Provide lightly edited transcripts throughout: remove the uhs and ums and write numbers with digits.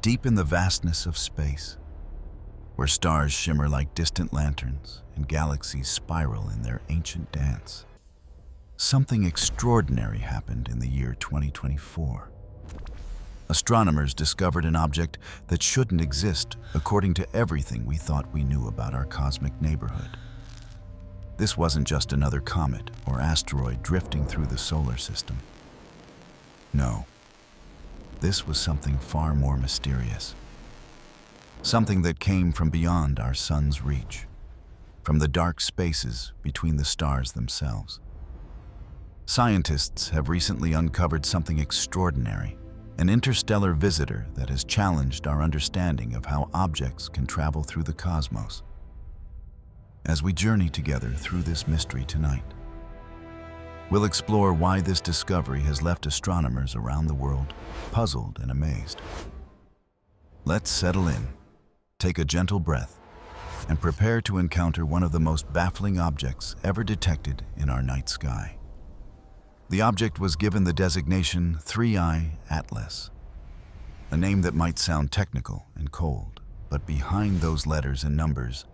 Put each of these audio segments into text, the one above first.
Deep in the vastness of space, where stars shimmer like distant lanterns and galaxies spiral in their ancient dance, something extraordinary happened in the year 2024. Astronomers discovered an object that shouldn't exist according to everything we thought we knew about our cosmic neighborhood. This wasn't just another comet or asteroid drifting through the solar system. No, this was something far more mysterious. Something that came from beyond our sun's reach, from the dark spaces between the stars themselves. Scientists have recently uncovered something extraordinary, an interstellar visitor that has challenged our understanding of how objects can travel through the cosmos. As we journey together through this mystery tonight, we'll explore why this discovery has left astronomers around the world puzzled and amazed. Let's settle in, take a gentle breath, and prepare to encounter one of the most baffling objects ever detected in our night sky. The object was given the designation 3I Atlas, a name that might sound technical and cold, but behind those letters and numbers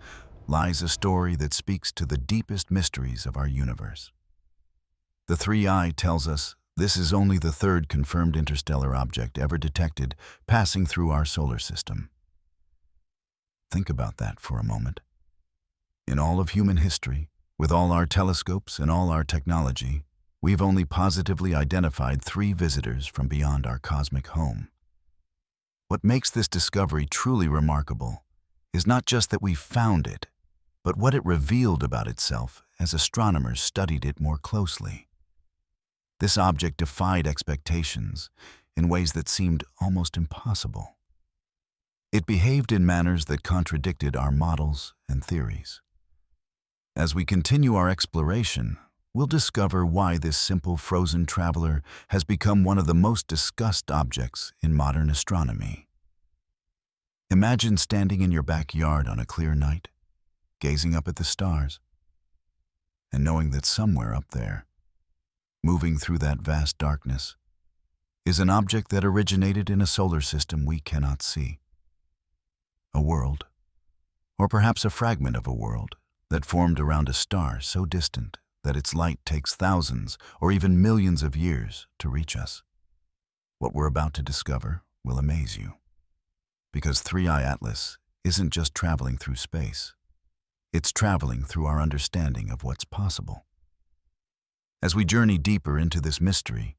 lies a story that speaks to the deepest mysteries of our universe. The 3I tells us this is only the third confirmed interstellar object ever detected passing through our solar system. Think about that for a moment. In all of human history, with all our telescopes and all our technology, we've only positively identified 3 visitors from beyond our cosmic home. What makes this discovery truly remarkable is not just that we found it, but what it revealed about itself as astronomers studied it more closely. This object defied expectations in ways that seemed almost impossible. It behaved in manners that contradicted our models and theories. As we continue our exploration, we'll discover why this simple frozen traveler has become one of the most discussed objects in modern astronomy. Imagine standing in your backyard on a clear night, gazing up at the stars, and knowing that somewhere up there, moving through that vast darkness, is an object that originated in a solar system we cannot see. A world, or perhaps a fragment of a world, that formed around a star so distant that its light takes thousands or even millions of years to reach us. What we're about to discover will amaze you, because 3I Atlas isn't just traveling through space. It's traveling through our understanding of what's possible. As we journey deeper into this mystery,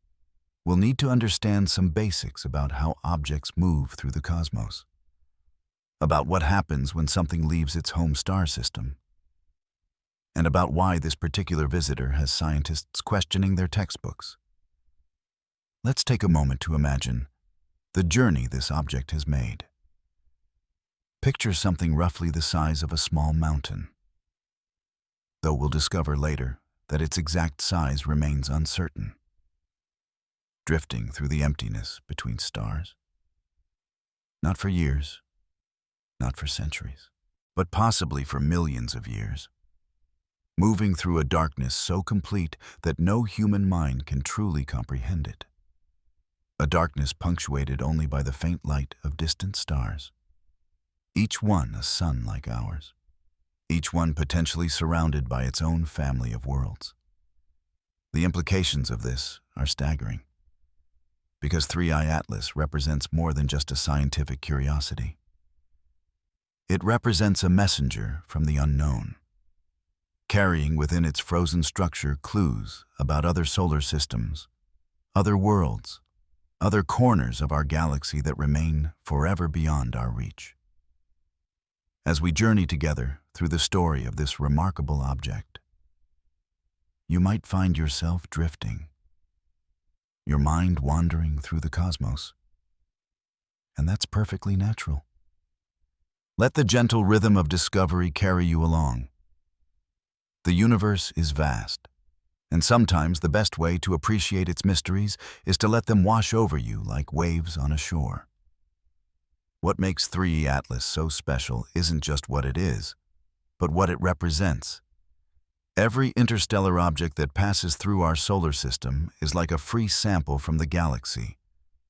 we'll need to understand some basics about how objects move through the cosmos, about what happens when something leaves its home star system, and about why this particular visitor has scientists questioning their textbooks. Let's take a moment to imagine the journey this object has made. Picture something roughly the size of a small mountain, though we'll discover later that its exact size remains uncertain. Drifting through the emptiness between stars. Not for years, not for centuries, but possibly for millions of years. Moving through a darkness so complete that no human mind can truly comprehend it. A darkness punctuated only by the faint light of distant stars, each one a sun like ours, each one potentially surrounded by its own family of worlds. The implications of this are staggering, because 3I Atlas represents more than just a scientific curiosity. It represents a messenger from the unknown, carrying within its frozen structure clues about other solar systems, other worlds, other corners of our galaxy that remain forever beyond our reach. As we journey together through the story of this remarkable object, you might find yourself drifting, your mind wandering through the cosmos, and that's perfectly natural. Let the gentle rhythm of discovery carry you along. The universe is vast, and sometimes the best way to appreciate its mysteries is to let them wash over you like waves on a shore. What makes 3I Atlas so special isn't just what it is, but what it represents. Every interstellar object that passes through our solar system is like a free sample from the galaxy,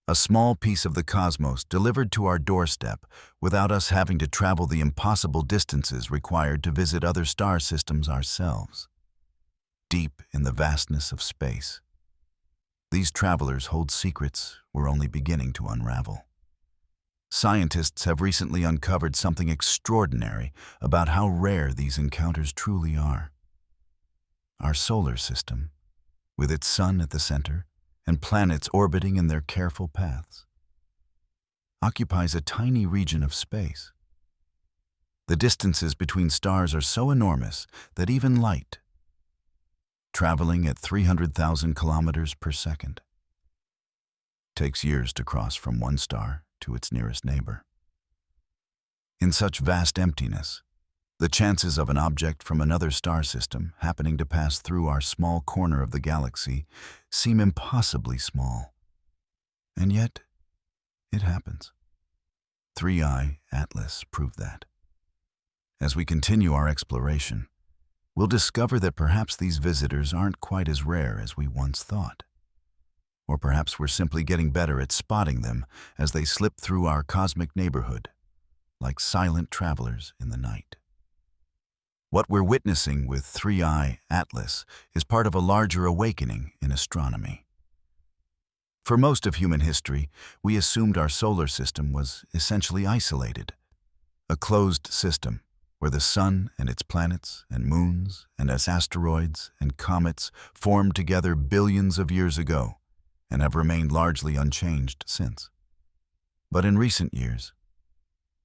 A small piece of the cosmos delivered to our doorstep without us having to travel the impossible distances required to visit other star systems ourselves. Deep in the vastness of space, these travelers hold secrets we're only beginning to unravel. Scientists have recently uncovered something extraordinary about how rare these encounters truly are. Our solar system, with its sun at the center and planets orbiting in their careful paths, occupies a tiny region of space. The distances between stars are so enormous that even light, traveling at 300,000 kilometers per second, takes years to cross from one star to its nearest neighbor. In such vast emptiness, the chances of an object from another star system happening to pass through our small corner of the galaxy seem impossibly small. And yet, it happens. 3i Atlas proved that. As we continue our exploration, we'll discover that perhaps these visitors aren't quite as rare as we once thought. Or perhaps we're simply getting better at spotting them as they slip through our cosmic neighborhood, like silent travelers in the night. What we're witnessing with 3i Atlas is part of a larger awakening in astronomy. For most of human history, we assumed our solar system was essentially isolated, a closed system where the sun and its planets and moons and its asteroids and comets formed together billions of years ago and have remained largely unchanged since. But in recent years,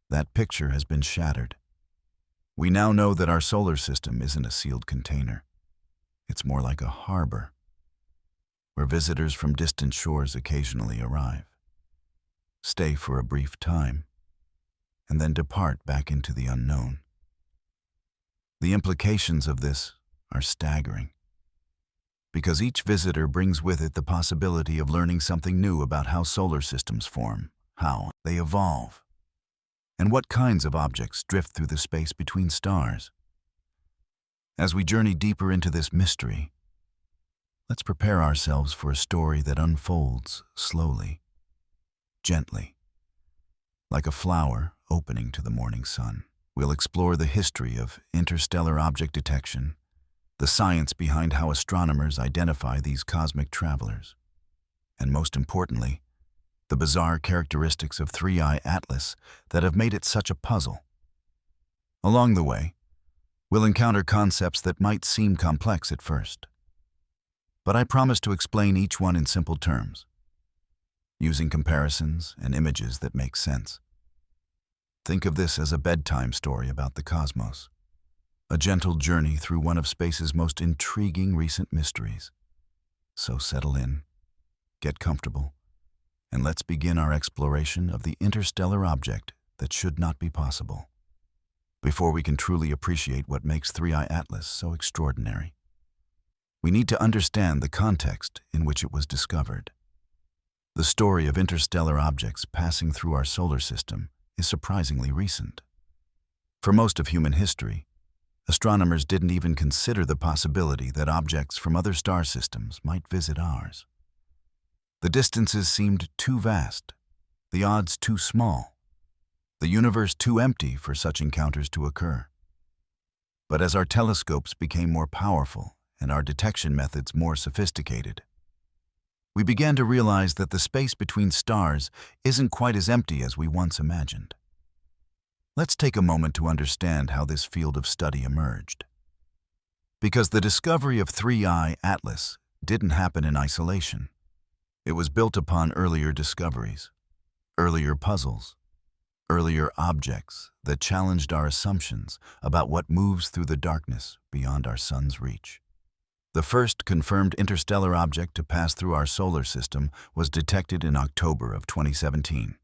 that picture has been shattered. We now know that our solar system isn't a sealed container. It's more like a harbor, where visitors from distant shores occasionally arrive, stay for a brief time, and then depart back into the unknown. The implications of this are staggering, because each visitor brings with it the possibility of learning something new about how solar systems form, how they evolve, and what kinds of objects drift through the space between stars. As we journey deeper into this mystery, let's prepare ourselves for a story that unfolds slowly, gently, like a flower opening to the morning sun. We'll explore the history of interstellar object detection, the science behind how astronomers identify these cosmic travelers, and most importantly, the bizarre characteristics of 3i Atlas that have made it such a puzzle. Along the way, we'll encounter concepts that might seem complex at first, but I promise to explain each one in simple terms, using comparisons and images that make sense. Think of this as a bedtime story about the cosmos, a gentle journey through one of space's most intriguing recent mysteries. So settle in, get comfortable, and let's begin our exploration of the interstellar object that should not be possible. Before we can truly appreciate what makes 3i Atlas so extraordinary, we need to understand the context in which it was discovered. The story of interstellar objects passing through our solar system is surprisingly recent. For most of human history, astronomers didn't even consider the possibility that objects from other star systems might visit ours. The distances seemed too vast, the odds too small, the universe too empty for such encounters to occur. But as our telescopes became more powerful and our detection methods more sophisticated, we began to realize that the space between stars isn't quite as empty as we once imagined. Let's take a moment to understand how this field of study emerged. Because the discovery of 3i Atlas didn't happen in isolation. It was built upon earlier discoveries, earlier puzzles, earlier objects that challenged our assumptions about what moves through the darkness beyond our sun's reach. The first confirmed interstellar object to pass through our solar system was detected in October of 2017.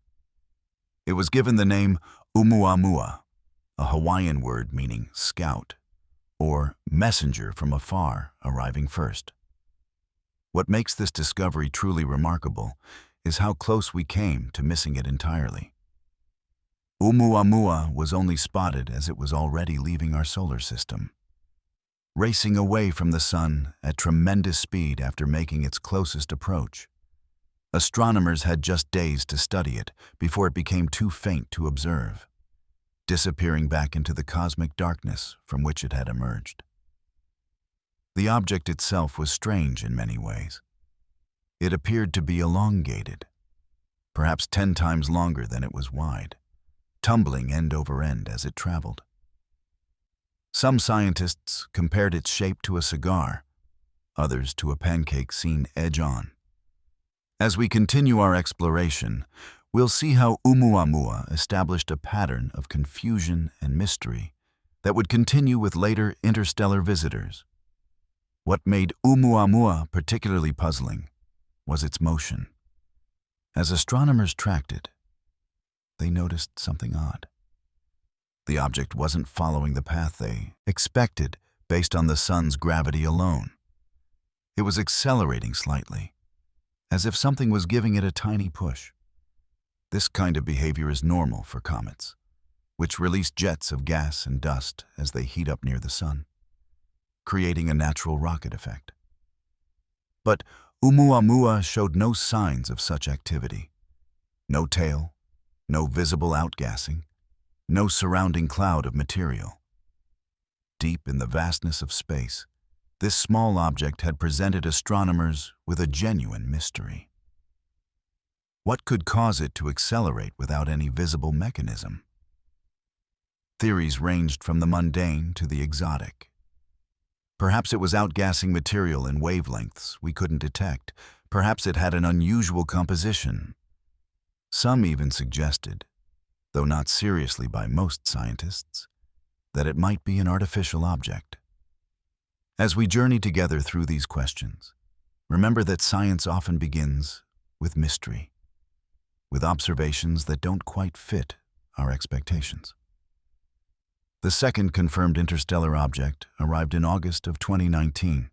It was given the name Oumuamua, a Hawaiian word meaning scout, or messenger from afar arriving first. What makes this discovery truly remarkable is how close we came to missing it entirely. Oumuamua was only spotted as it was already leaving our solar system, racing away from the sun at tremendous speed after making its closest approach. Astronomers had just days to study it before it became too faint to observe, disappearing back into the cosmic darkness from which it had emerged. The object itself was strange in many ways. It appeared to be elongated, perhaps 10 times longer than it was wide, tumbling end over end as it traveled. Some scientists compared its shape to a cigar, others to a pancake seen edge-on. As we continue our exploration, we'll see how Oumuamua established a pattern of confusion and mystery that would continue with later interstellar visitors. What made Oumuamua particularly puzzling was its motion. As astronomers tracked it, they noticed something odd. The object wasn't following the path they expected based on the sun's gravity alone. It was accelerating slightly, as if something was giving it a tiny push. This kind of behavior is normal for comets, which release jets of gas and dust as they heat up near the sun, creating a natural rocket effect. But Oumuamua showed no signs of such activity. No tail, no visible outgassing, no surrounding cloud of material. Deep in the vastness of space, this small object had presented astronomers with a genuine mystery. What could cause it to accelerate without any visible mechanism? Theories ranged from the mundane to the exotic. Perhaps it was outgassing material in wavelengths we couldn't detect. Perhaps it had an unusual composition. Some even suggested, though not seriously by most scientists, that it might be an artificial object. As we journey together through these questions, remember that science often begins with mystery, with observations that don't quite fit our expectations. The second confirmed interstellar object arrived in August of 2019.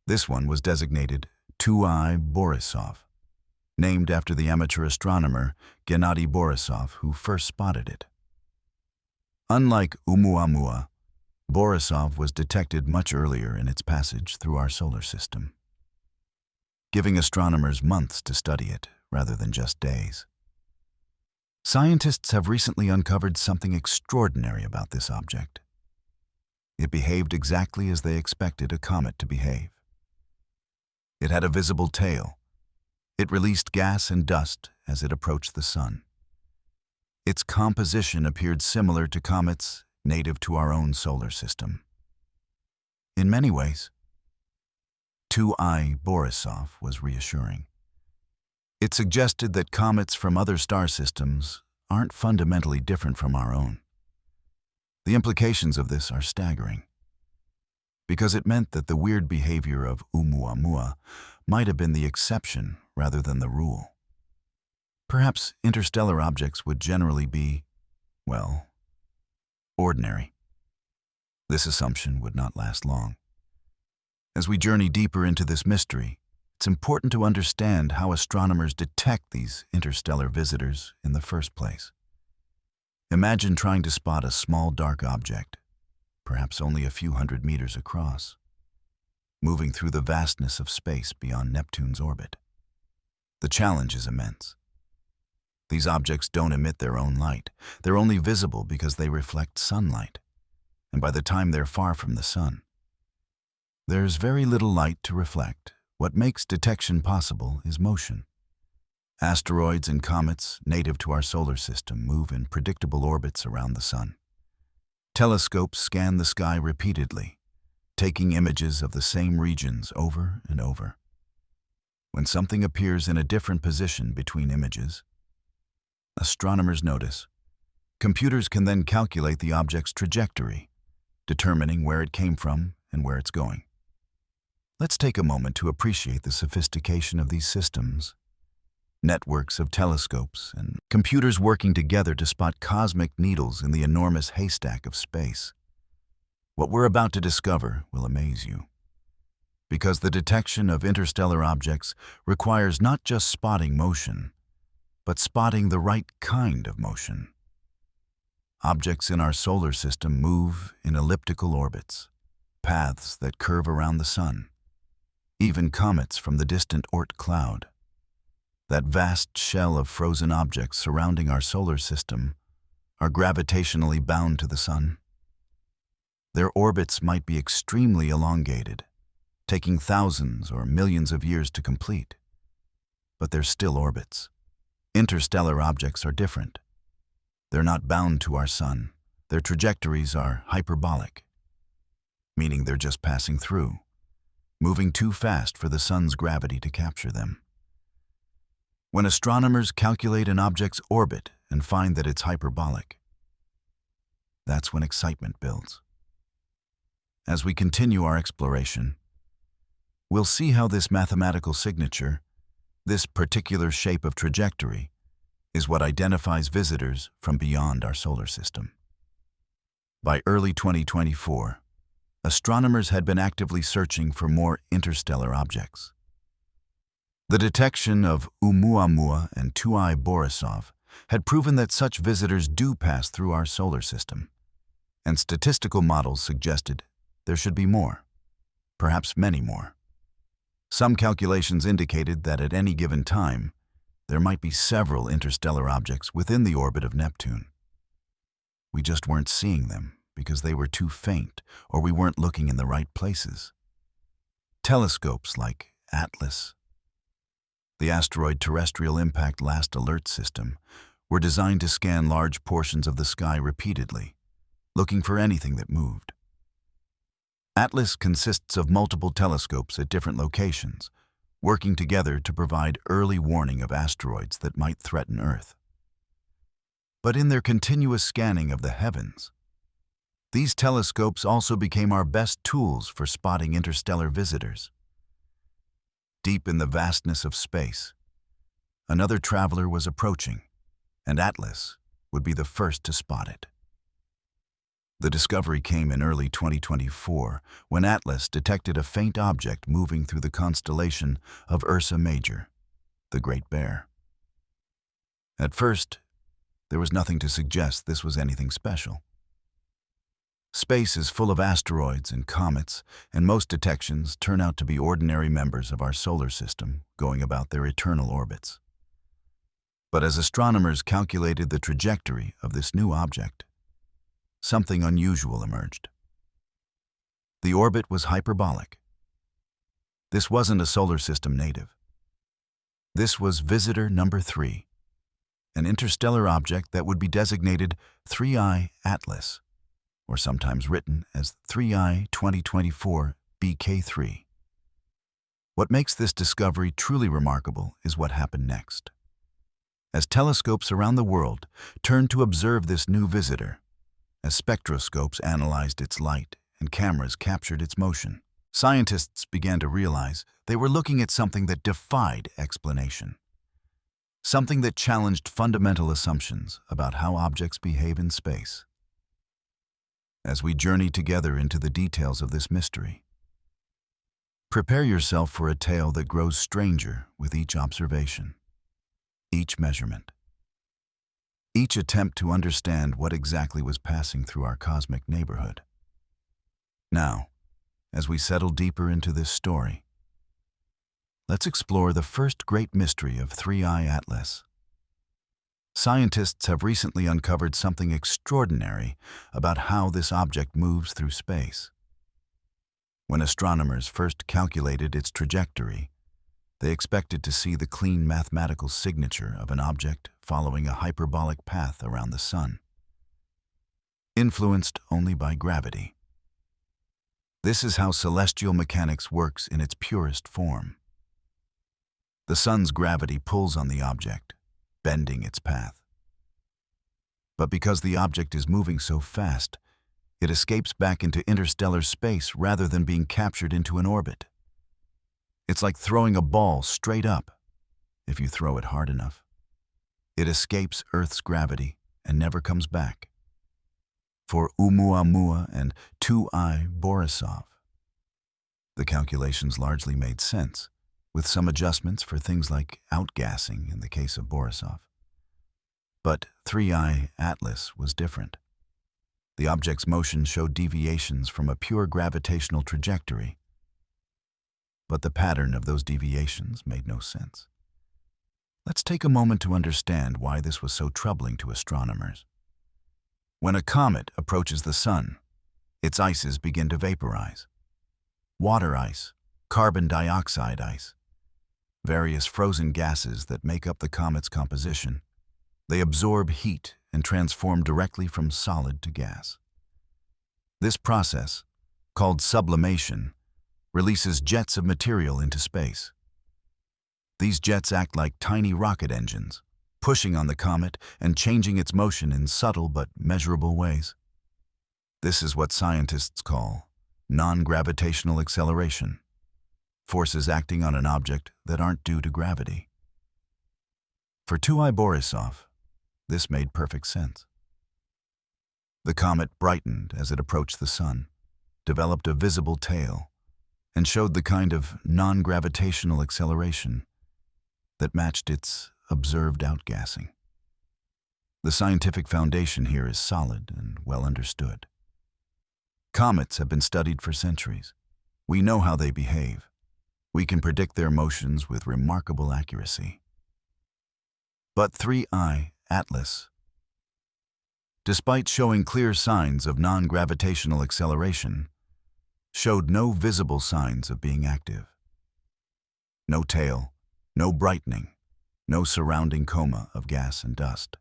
This one was designated 2I Borisov, named after the amateur astronomer Gennady Borisov, who first spotted it. Unlike Oumuamua, Borisov was detected much earlier in its passage through our solar system, giving astronomers months to study it rather than just days. Scientists have recently uncovered something extraordinary about this object. It behaved exactly as they expected a comet to behave. It had a visible tail. It released gas and dust as it approached the sun. Its composition appeared similar to comets native to our own solar system. In many ways, 2I Borisov was reassuring. It suggested that comets from other star systems aren't fundamentally different from our own. The implications of this are staggering, because it meant that the weird behavior of Oumuamua might have been the exception rather than the rule. Perhaps interstellar objects would generally be, well, ordinary. This assumption would not last long. As we journey deeper into this mystery, it's important to understand how astronomers detect these interstellar visitors in the first place. Imagine trying to spot a small dark object, perhaps only a few hundred meters across, moving through the vastness of space beyond Neptune's orbit. The challenge is immense. These objects don't emit their own light. They're only visible because they reflect sunlight, and by the time they're far from the sun, there's very little light to reflect. What makes detection possible is motion. Asteroids and comets native to our solar system move in predictable orbits around the sun. Telescopes scan the sky repeatedly, taking images of the same regions over and over. When something appears in a different position between images, astronomers notice. Computers can then calculate the object's trajectory, determining where it came from and where it's going. Let's take a moment to appreciate the sophistication of these systems. Networks of telescopes and computers working together to spot cosmic needles in the enormous haystack of space. What we're about to discover will amaze you, because the detection of interstellar objects requires not just spotting motion, but spotting the right kind of motion. Objects in our solar system move in elliptical orbits, paths that curve around the sun. Even comets from the distant Oort cloud, that vast shell of frozen objects surrounding our solar system, are gravitationally bound to the Sun. Their orbits might be extremely elongated, taking thousands or millions of years to complete. But they're still orbits. Interstellar objects are different. They're not bound to our Sun. Their trajectories are hyperbolic, meaning they're just passing through, moving too fast for the Sun's gravity to capture them. When astronomers calculate an object's orbit and find that it's hyperbolic, that's when excitement builds. As we continue our exploration, we'll see how this mathematical signature, this particular shape of trajectory, is what identifies visitors from beyond our solar system. By early 2024, astronomers had been actively searching for more interstellar objects. The detection of Oumuamua and 2I Borisov had proven that such visitors do pass through our solar system, and statistical models suggested there should be more, perhaps many more. Some calculations indicated that at any given time, there might be several interstellar objects within the orbit of Neptune. We just weren't seeing them because they were too faint or we weren't looking in the right places. Telescopes like ATLAS, the Asteroid Terrestrial Impact Last Alert System, were designed to scan large portions of the sky repeatedly, looking for anything that moved. ATLAS consists of multiple telescopes at different locations, working together to provide early warning of asteroids that might threaten Earth. But in their continuous scanning of the heavens, these telescopes also became our best tools for spotting interstellar visitors. Deep in the vastness of space, another traveler was approaching, and ATLAS would be the first to spot it. The discovery came in early 2024 when ATLAS detected a faint object moving through the constellation of Ursa Major, the Great Bear. At first, there was nothing to suggest this was anything special. Space is full of asteroids and comets, and most detections turn out to be ordinary members of our solar system going about their eternal orbits. But as astronomers calculated the trajectory of this new object, something unusual emerged. The orbit was hyperbolic. This wasn't a solar system native. This was visitor number 3, an interstellar object that would be designated 3I Atlas, or sometimes written as 3I 2024 BK3. What makes this discovery truly remarkable is what happened next. As telescopes around the world turned to observe this new visitor, as spectroscopes analyzed its light and cameras captured its motion, scientists began to realize they were looking at something that defied explanation, something that challenged fundamental assumptions about how objects behave in space. As we journey together into the details of this mystery, prepare yourself for a tale that grows stranger with each observation, each measurement, each attempt to understand what exactly was passing through our cosmic neighborhood. Now, as we settle deeper into this story, let's explore the first great mystery of 3I Atlas. Scientists have recently uncovered something extraordinary about how this object moves through space. When astronomers first calculated its trajectory, they expected to see the clean mathematical signature of an object following a hyperbolic path around the Sun, influenced only by gravity. This is how celestial mechanics works in its purest form. The Sun's gravity pulls on the object, bending its path. But because the object is moving so fast, it escapes back into interstellar space rather than being captured into an orbit. It's like throwing a ball straight up, if you throw it hard enough. It escapes Earth's gravity and never comes back. For Oumuamua and 2I Borisov, the calculations largely made sense, with some adjustments for things like outgassing in the case of Borisov. But 3I Atlas was different. The object's motion showed deviations from a pure gravitational trajectory, but the pattern of those deviations made no sense. Let's take a moment to understand why this was so troubling to astronomers. When a comet approaches the Sun, its ices begin to vaporize. Water ice, carbon dioxide ice, various frozen gases that make up the comet's composition. They absorb heat and transform directly from solid to gas. This process, called sublimation, releases jets of material into space. These jets act like tiny rocket engines, pushing on the comet and changing its motion in subtle but measurable ways. This is what scientists call non-gravitational acceleration, forces acting on an object that aren't due to gravity. For 2I Borisov, this made perfect sense. The comet brightened as it approached the Sun, developed a visible tail, and showed the kind of non-gravitational acceleration that matched its observed outgassing. The scientific foundation here is solid and well understood. Comets have been studied for centuries. We know how they behave. We can predict their motions with remarkable accuracy. But 3I Atlas, despite showing clear signs of non-gravitational acceleration, showed no visible signs of being active. No tail, no brightening, no surrounding coma of gas and dust.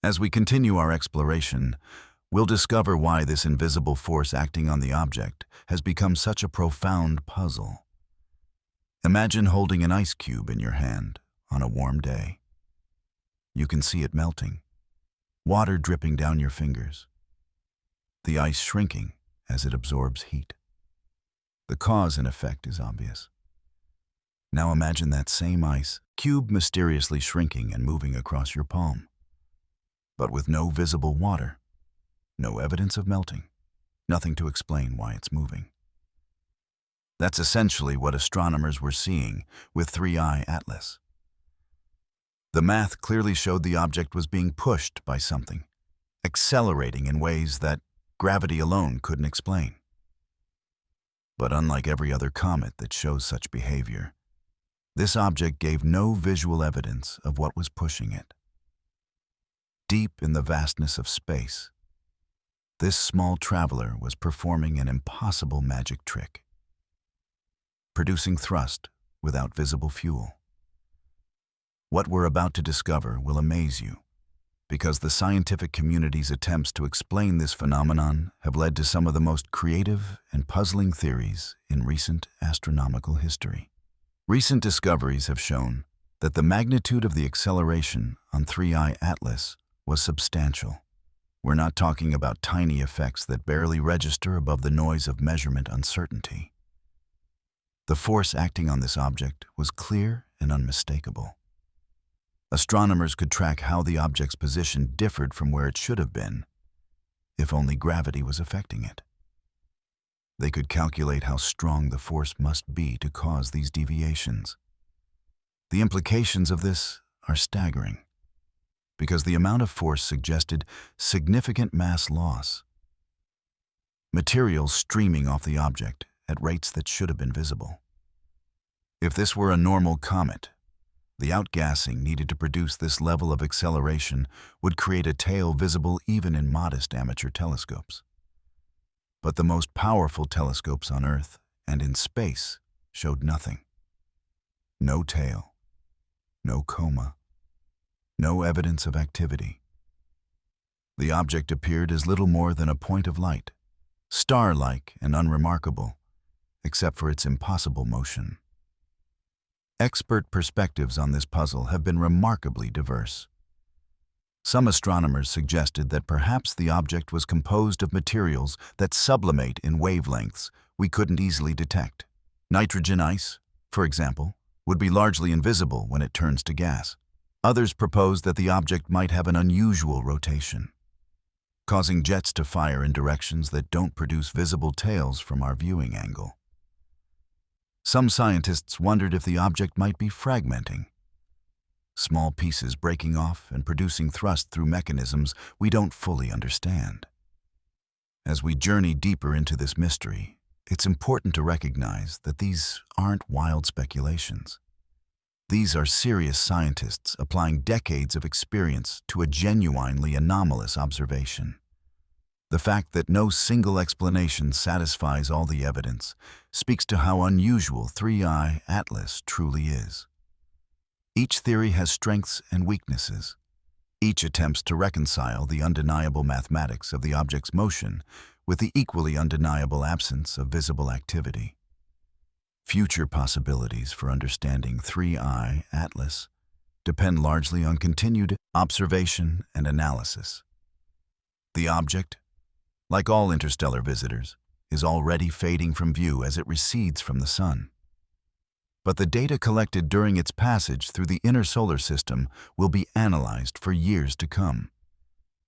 As we continue our exploration, we'll discover why this invisible force acting on the object has become such a profound puzzle. Imagine holding an ice cube in your hand on a warm day. You can see it melting, water dripping down your fingers, the ice shrinking as it absorbs heat. The cause and effect is obvious. Now imagine that same ice cube mysteriously shrinking and moving across your palm, but with no visible water, no evidence of melting, nothing to explain why it's moving. That's essentially what astronomers were seeing with 3I Atlas. The math clearly showed the object was being pushed by something, accelerating in ways that gravity alone couldn't explain. But unlike every other comet that shows such behavior, this object gave no visual evidence of what was pushing it. Deep in the vastness of space, this small traveler was performing an impossible magic trick, producing thrust without visible fuel. What we're about to discover will amaze you, because the scientific community's attempts to explain this phenomenon have led to some of the most creative and puzzling theories in recent astronomical history. Recent discoveries have shown that the magnitude of the acceleration on 3I Atlas was substantial. We're not talking about tiny effects that barely register above the noise of measurement uncertainty. The force acting on this object was clear and unmistakable. Astronomers could track how the object's position differed from where it should have been, if only gravity was affecting it. They could calculate how strong the force must be to cause these deviations. The implications of this are staggering, because the amount of force suggested significant mass loss. Material streaming off the object at rates that should have been visible. If this were a normal comet, the outgassing needed to produce this level of acceleration would create a tail visible even in modest amateur telescopes. But the most powerful telescopes on Earth and in space showed nothing. No tail, no coma, no evidence of activity. The object appeared as little more than a point of light, star-like and unremarkable, except for its impossible motion. Expert perspectives on this puzzle have been remarkably diverse. Some astronomers suggested that perhaps the object was composed of materials that sublimate in wavelengths we couldn't easily detect. Nitrogen ice, for example, would be largely invisible when it turns to gas. Others proposed that the object might have an unusual rotation, causing jets to fire in directions that don't produce visible tails from our viewing angle. Some scientists wondered if the object might be fragmenting, small pieces breaking off and producing thrust through mechanisms we don't fully understand. As we journey deeper into this mystery, it's important to recognize that these aren't wild speculations. These are serious scientists applying decades of experience to a genuinely anomalous observation. The fact that no single explanation satisfies all the evidence speaks to how unusual 3i Atlas truly is. Each theory has strengths and weaknesses. Each attempts to reconcile the undeniable mathematics of the object's motion with the equally undeniable absence of visible activity. Future possibilities for understanding 3i Atlas depend largely on continued observation and analysis. The object, like all interstellar visitors, is already fading from view as it recedes from the Sun. But the data collected during its passage through the inner solar system will be analyzed for years to come.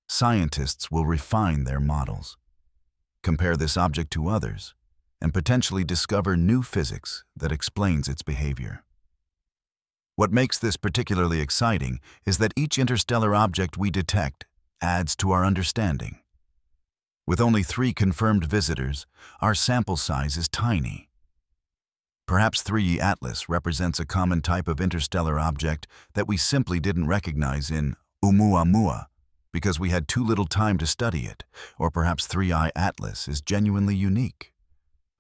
Scientists will refine their models, compare this object to others, and potentially discover new physics that explains its behavior. What makes this particularly exciting is that each interstellar object we detect adds to our understanding. With only 3 confirmed visitors, our sample size is tiny. Perhaps 3i Atlas represents a common type of interstellar object that we simply didn't recognize in Oumuamua because we had too little time to study it, or perhaps 3i Atlas is genuinely unique,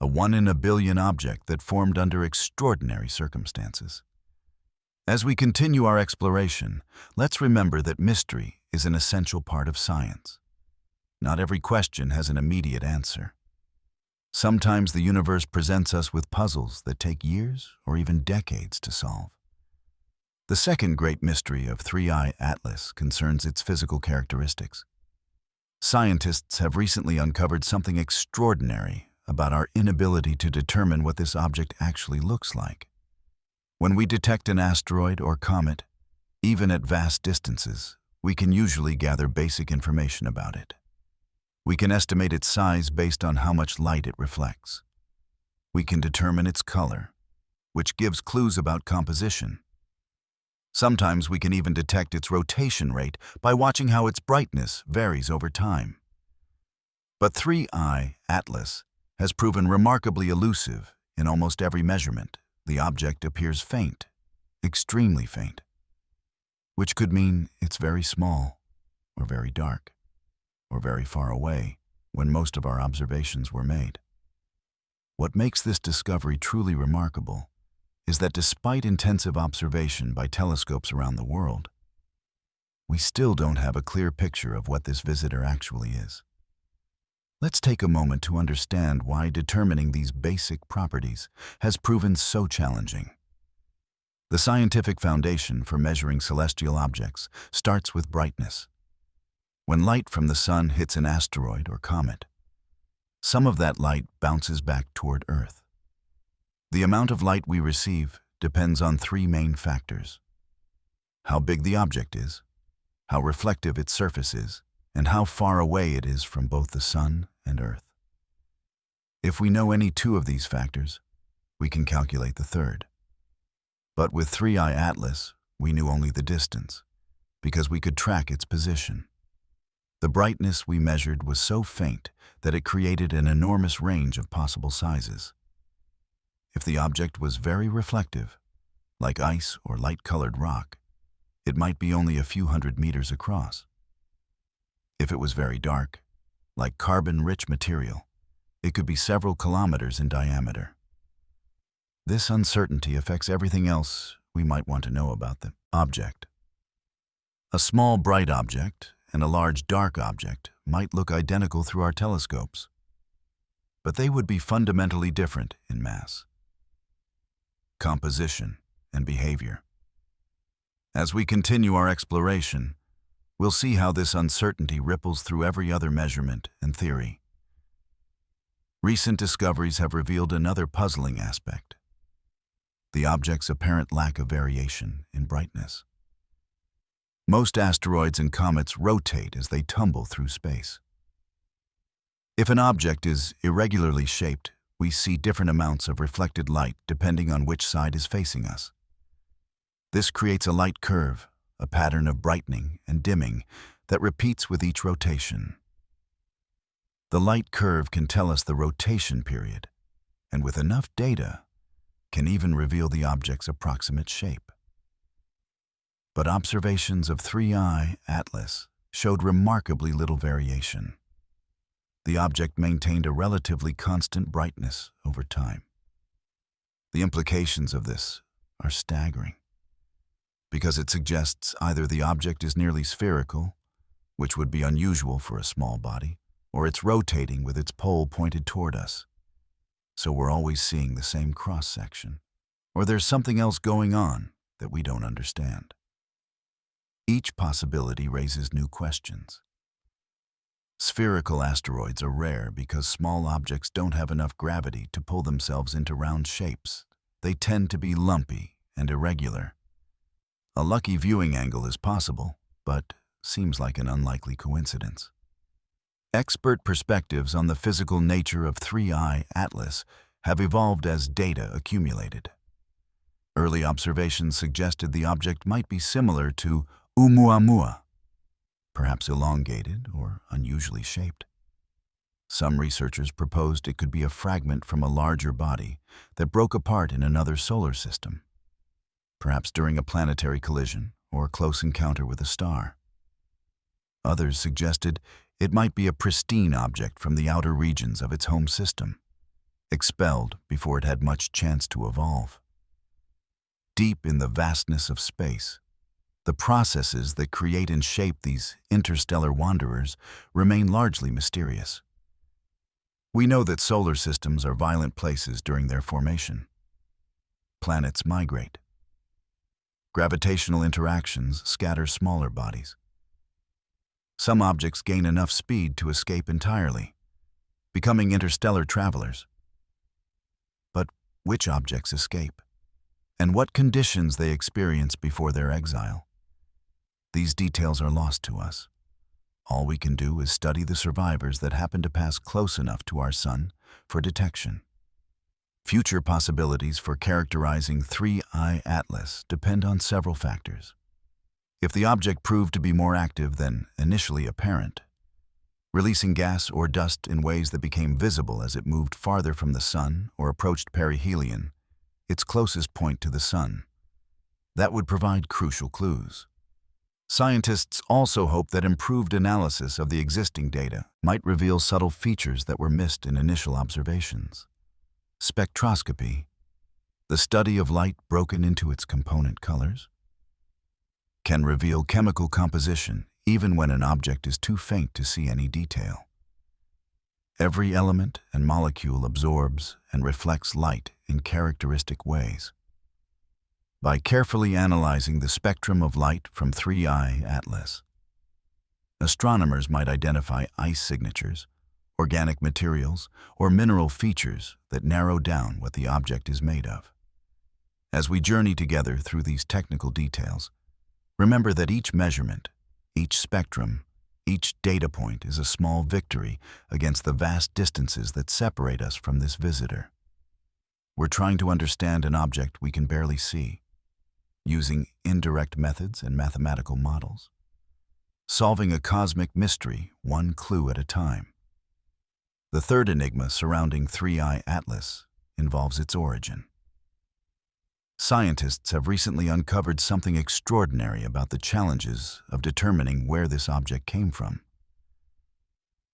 a 1 in a billion object that formed under extraordinary circumstances. As we continue our exploration, let's remember that mystery is an essential part of science. Not every question has an immediate answer. Sometimes the universe presents us with puzzles that take years or even decades to solve. The second great mystery of 3i Atlas concerns its physical characteristics. Scientists have recently uncovered something extraordinary about our inability to determine what this object actually looks like. When we detect an asteroid or comet, even at vast distances, we can usually gather basic information about it. We can estimate its size based on how much light it reflects. We can determine its color, which gives clues about composition. Sometimes we can even detect its rotation rate by watching how its brightness varies over time. But 3i Atlas has proven remarkably elusive in almost every measurement. The object appears faint, extremely faint, which could mean it's very small, or very dark, or very far away when most of our observations were made. What makes this discovery truly remarkable is that despite intensive observation by telescopes around the world, we still don't have a clear picture of what this visitor actually is. Let's take a moment to understand why determining these basic properties has proven so challenging. The scientific foundation for measuring celestial objects starts with brightness. When light from the Sun hits an asteroid or comet, some of that light bounces back toward Earth. The amount of light we receive depends on 3 main factors: how big the object is, how reflective its surface is, and how far away it is from both the Sun and Earth. If we know any 2 of these factors, we can calculate the third. But with 3i Atlas, we knew only the distance, because we could track its position. The brightness we measured was so faint that it created an enormous range of possible sizes. If the object was very reflective, like ice or light-colored rock, it might be only a few hundred meters across. If it was very dark, like carbon-rich material, it could be several kilometers in diameter. This uncertainty affects everything else we might want to know about the object. A small bright object and a large dark object might look identical through our telescopes, but they would be fundamentally different in mass, composition, and behavior. As we continue our exploration, we'll see how this uncertainty ripples through every other measurement and theory. Recent discoveries have revealed another puzzling aspect: the object's apparent lack of variation in brightness. Most asteroids and comets rotate as they tumble through space. If an object is irregularly shaped, we see different amounts of reflected light depending on which side is facing us. This creates a light curve, a pattern of brightening and dimming that repeats with each rotation. The light curve can tell us the rotation period, and with enough data, can even reveal the object's approximate shape. But observations of 3I Atlas showed remarkably little variation. The object maintained a relatively constant brightness over time. The implications of this are staggering, because it suggests either the object is nearly spherical, which would be unusual for a small body, or it's rotating with its pole pointed toward us. So we're always seeing the same cross-section, or there's something else going on that we don't understand. Each possibility raises new questions. Spherical asteroids are rare because small objects don't have enough gravity to pull themselves into round shapes. They tend to be lumpy and irregular. A lucky viewing angle is possible, but seems like an unlikely coincidence. Expert perspectives on the physical nature of 3I Atlas have evolved as data accumulated. Early observations suggested the object might be similar to Oumuamua, perhaps elongated or unusually shaped. Some researchers proposed it could be a fragment from a larger body that broke apart in another solar system, perhaps during a planetary collision or a close encounter with a star. Others suggested it might be a pristine object from the outer regions of its home system, expelled before it had much chance to evolve. Deep in the vastness of space, the processes that create and shape these interstellar wanderers remain largely mysterious. We know that solar systems are violent places during their formation. Planets migrate. Gravitational interactions scatter smaller bodies. Some objects gain enough speed to escape entirely, becoming interstellar travelers. But which objects escape, and what conditions they experience before their exile? These details are lost to us. All we can do is study the survivors that happen to pass close enough to our Sun for detection. Future possibilities for characterizing 3I Atlas depend on several factors. If the object proved to be more active than initially apparent, releasing gas or dust in ways that became visible as it moved farther from the Sun or approached perihelion, its closest point to the Sun, that would provide crucial clues. Scientists also hope that improved analysis of the existing data might reveal subtle features that were missed in initial observations. Spectroscopy, the study of light broken into its component colors, can reveal chemical composition even when an object is too faint to see any detail. Every element and molecule absorbs and reflects light in characteristic ways. By carefully analyzing the spectrum of light from 3I Atlas, astronomers might identify ice signatures, organic materials, or mineral features that narrow down what the object is made of. As we journey together through these technical details, remember that each measurement, each spectrum, each data point is a small victory against the vast distances that separate us from this visitor. We're trying to understand an object we can barely see, using indirect methods and mathematical models, solving a cosmic mystery one clue at a time. The third enigma surrounding 3I Atlas involves its origin. Scientists have recently uncovered something extraordinary about the challenges of determining where this object came from.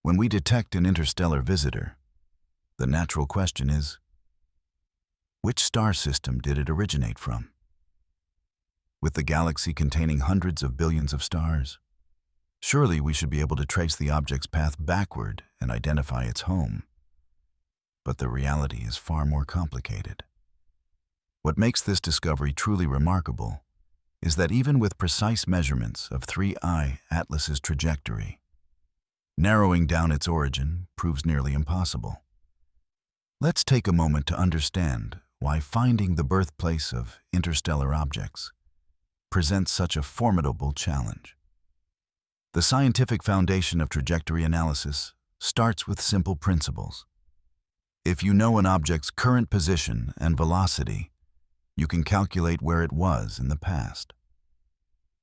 When we detect an interstellar visitor, the natural question is, which star system did it originate from? With the galaxy containing hundreds of billions of stars, surely we should be able to trace the object's path backward and identify its home. But the reality is far more complicated. What makes this discovery truly remarkable is that even with precise measurements of 3I Atlas's trajectory, narrowing down its origin proves nearly impossible. Let's take a moment to understand why finding the birthplace of interstellar objects presents such a formidable challenge. The scientific foundation of trajectory analysis starts with simple principles. If you know an object's current position and velocity, you can calculate where it was in the past.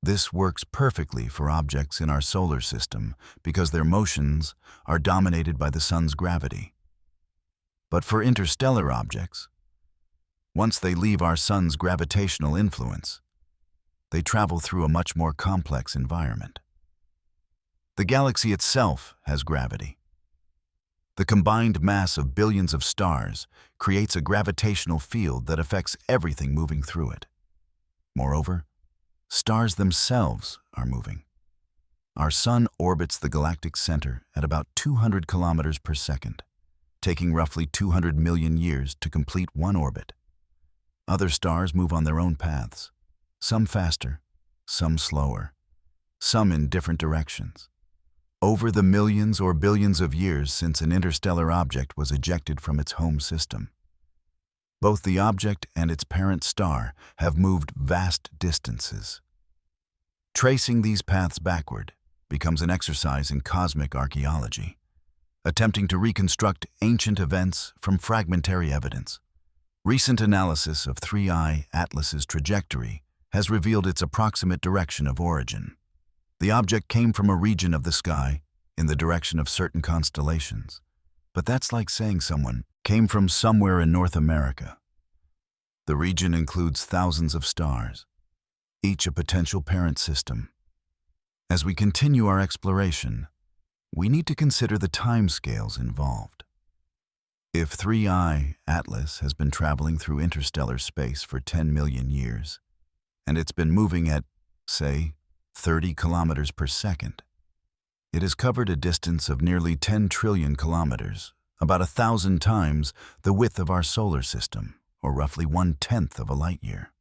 This works perfectly for objects in our solar system because their motions are dominated by the Sun's gravity. But for interstellar objects, once they leave our Sun's gravitational influence, they travel through a much more complex environment. The galaxy itself has gravity. The combined mass of billions of stars creates a gravitational field that affects everything moving through it. Moreover, stars themselves are moving. Our Sun orbits the galactic center at about 200 kilometers per second, taking roughly 200 million years to complete one orbit. Other stars move on their own paths, some faster, some slower, some in different directions. Over the millions or billions of years since an interstellar object was ejected from its home system, both the object and its parent star have moved vast distances. Tracing these paths backward becomes an exercise in cosmic archaeology, attempting to reconstruct ancient events from fragmentary evidence. Recent analysis of 3I Atlas's trajectory has revealed its approximate direction of origin. The object came from a region of the sky in the direction of certain constellations, but that's like saying someone came from somewhere in North America. The region includes thousands of stars, each a potential parent system. As we continue our exploration, we need to consider the timescales involved. If 3I Atlas has been traveling through interstellar space for 10 million years, and it's been moving at, say, 30 kilometers per second, it has covered a distance of nearly 10 trillion kilometers, about 1,000 times the width of our solar system, or roughly 1/10 of a light year.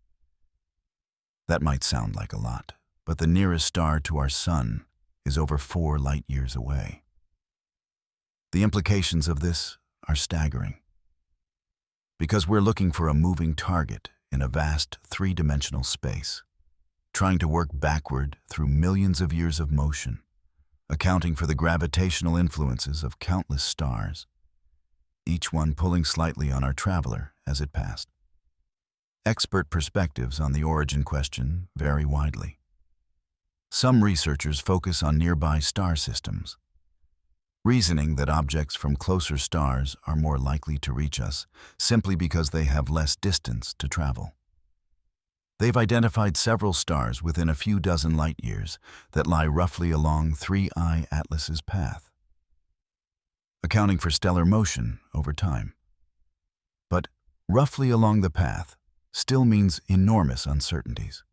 That might sound like a lot, but the nearest star to our Sun is over 4 light years away. The implications of this are staggering. Because we're looking for a moving target in a vast three-dimensional space, trying to work backward through millions of years of motion, accounting for the gravitational influences of countless stars, each one pulling slightly on our traveler as it passed. Expert perspectives on the origin question vary widely. Some researchers focus on nearby star systems, reasoning that objects from closer stars are more likely to reach us simply because they have less distance to travel. They've identified several stars within a few dozen light years that lie roughly along 3I Atlas's path, accounting for stellar motion over time. But roughly along the path still means enormous uncertainties.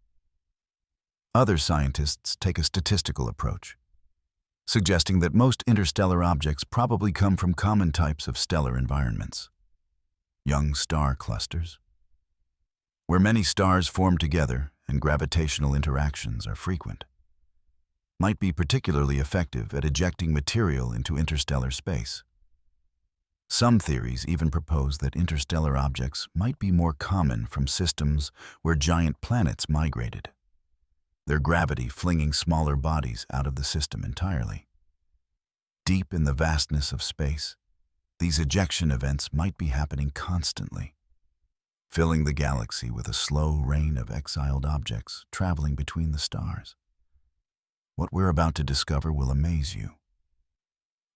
Other scientists take a statistical approach, suggesting that most interstellar objects probably come from common types of stellar environments, young star clusters, where many stars form together and gravitational interactions are frequent, might be particularly effective at ejecting material into interstellar space. Some theories even propose that interstellar objects might be more common from systems where giant planets migrated, their gravity flinging smaller bodies out of the system entirely. Deep in the vastness of space, these ejection events might be happening constantly, filling the galaxy with a slow rain of exiled objects traveling between the stars. What we're about to discover will amaze you,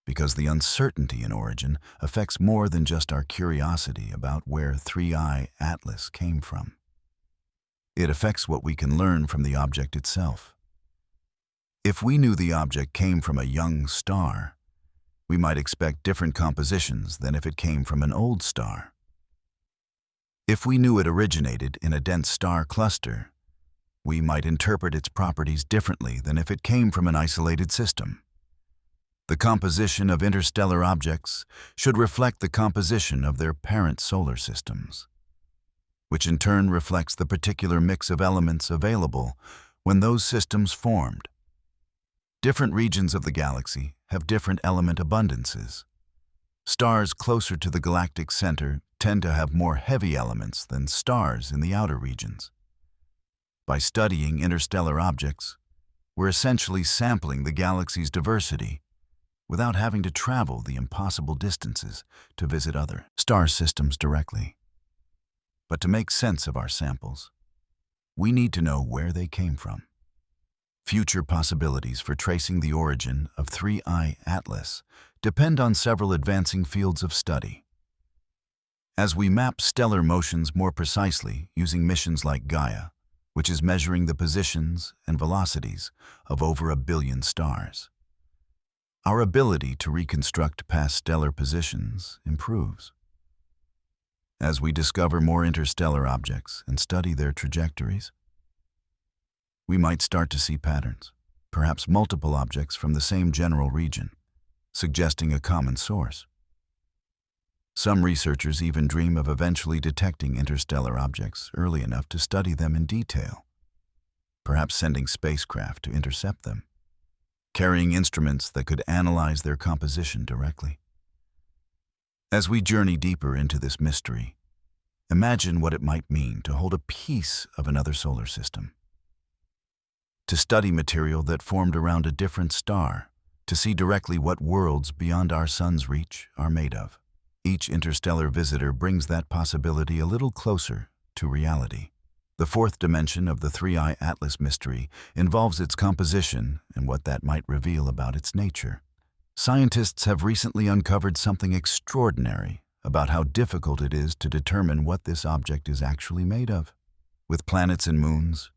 because the uncertainty in origin affects more than just our curiosity about where 3I Atlas came from. It affects what we can learn from the object itself. If we knew the object came from a young star, we might expect different compositions than if it came from an old star. If we knew it originated in a dense star cluster, we might interpret its properties differently than if it came from an isolated system. The composition of interstellar objects should reflect the composition of their parent solar systems, which in turn reflects the particular mix of elements available when those systems formed. Different regions of the galaxy have different element abundances. Stars closer to the galactic center tend to have more heavy elements than stars in the outer regions. By studying interstellar objects, we're essentially sampling the galaxy's diversity without having to travel the impossible distances to visit other star systems directly. But to make sense of our samples, we need to know where they came from. Future possibilities for tracing the origin of 3I Atlas depend on several advancing fields of study. As we map stellar motions more precisely using missions like Gaia, which is measuring the positions and velocities of over 1 billion stars. Our ability to reconstruct past stellar positions improves. As we discover more interstellar objects and study their trajectories, we might start to see patterns, perhaps multiple objects from the same general region, suggesting a common source. Some researchers even dream of eventually detecting interstellar objects early enough to study them in detail, perhaps sending spacecraft to intercept them, carrying instruments that could analyze their composition directly. As we journey deeper into this mystery, imagine what it might mean to hold a piece of another solar system, to study material that formed around a different star, to see directly what worlds beyond our sun's reach are made of. Each interstellar visitor brings that possibility a little closer to reality. The fourth dimension of the three-eye atlas mystery involves its composition and what that might reveal about its nature. Scientists have recently uncovered something extraordinary about how difficult it is to determine what this object is actually made of. With planets and moons,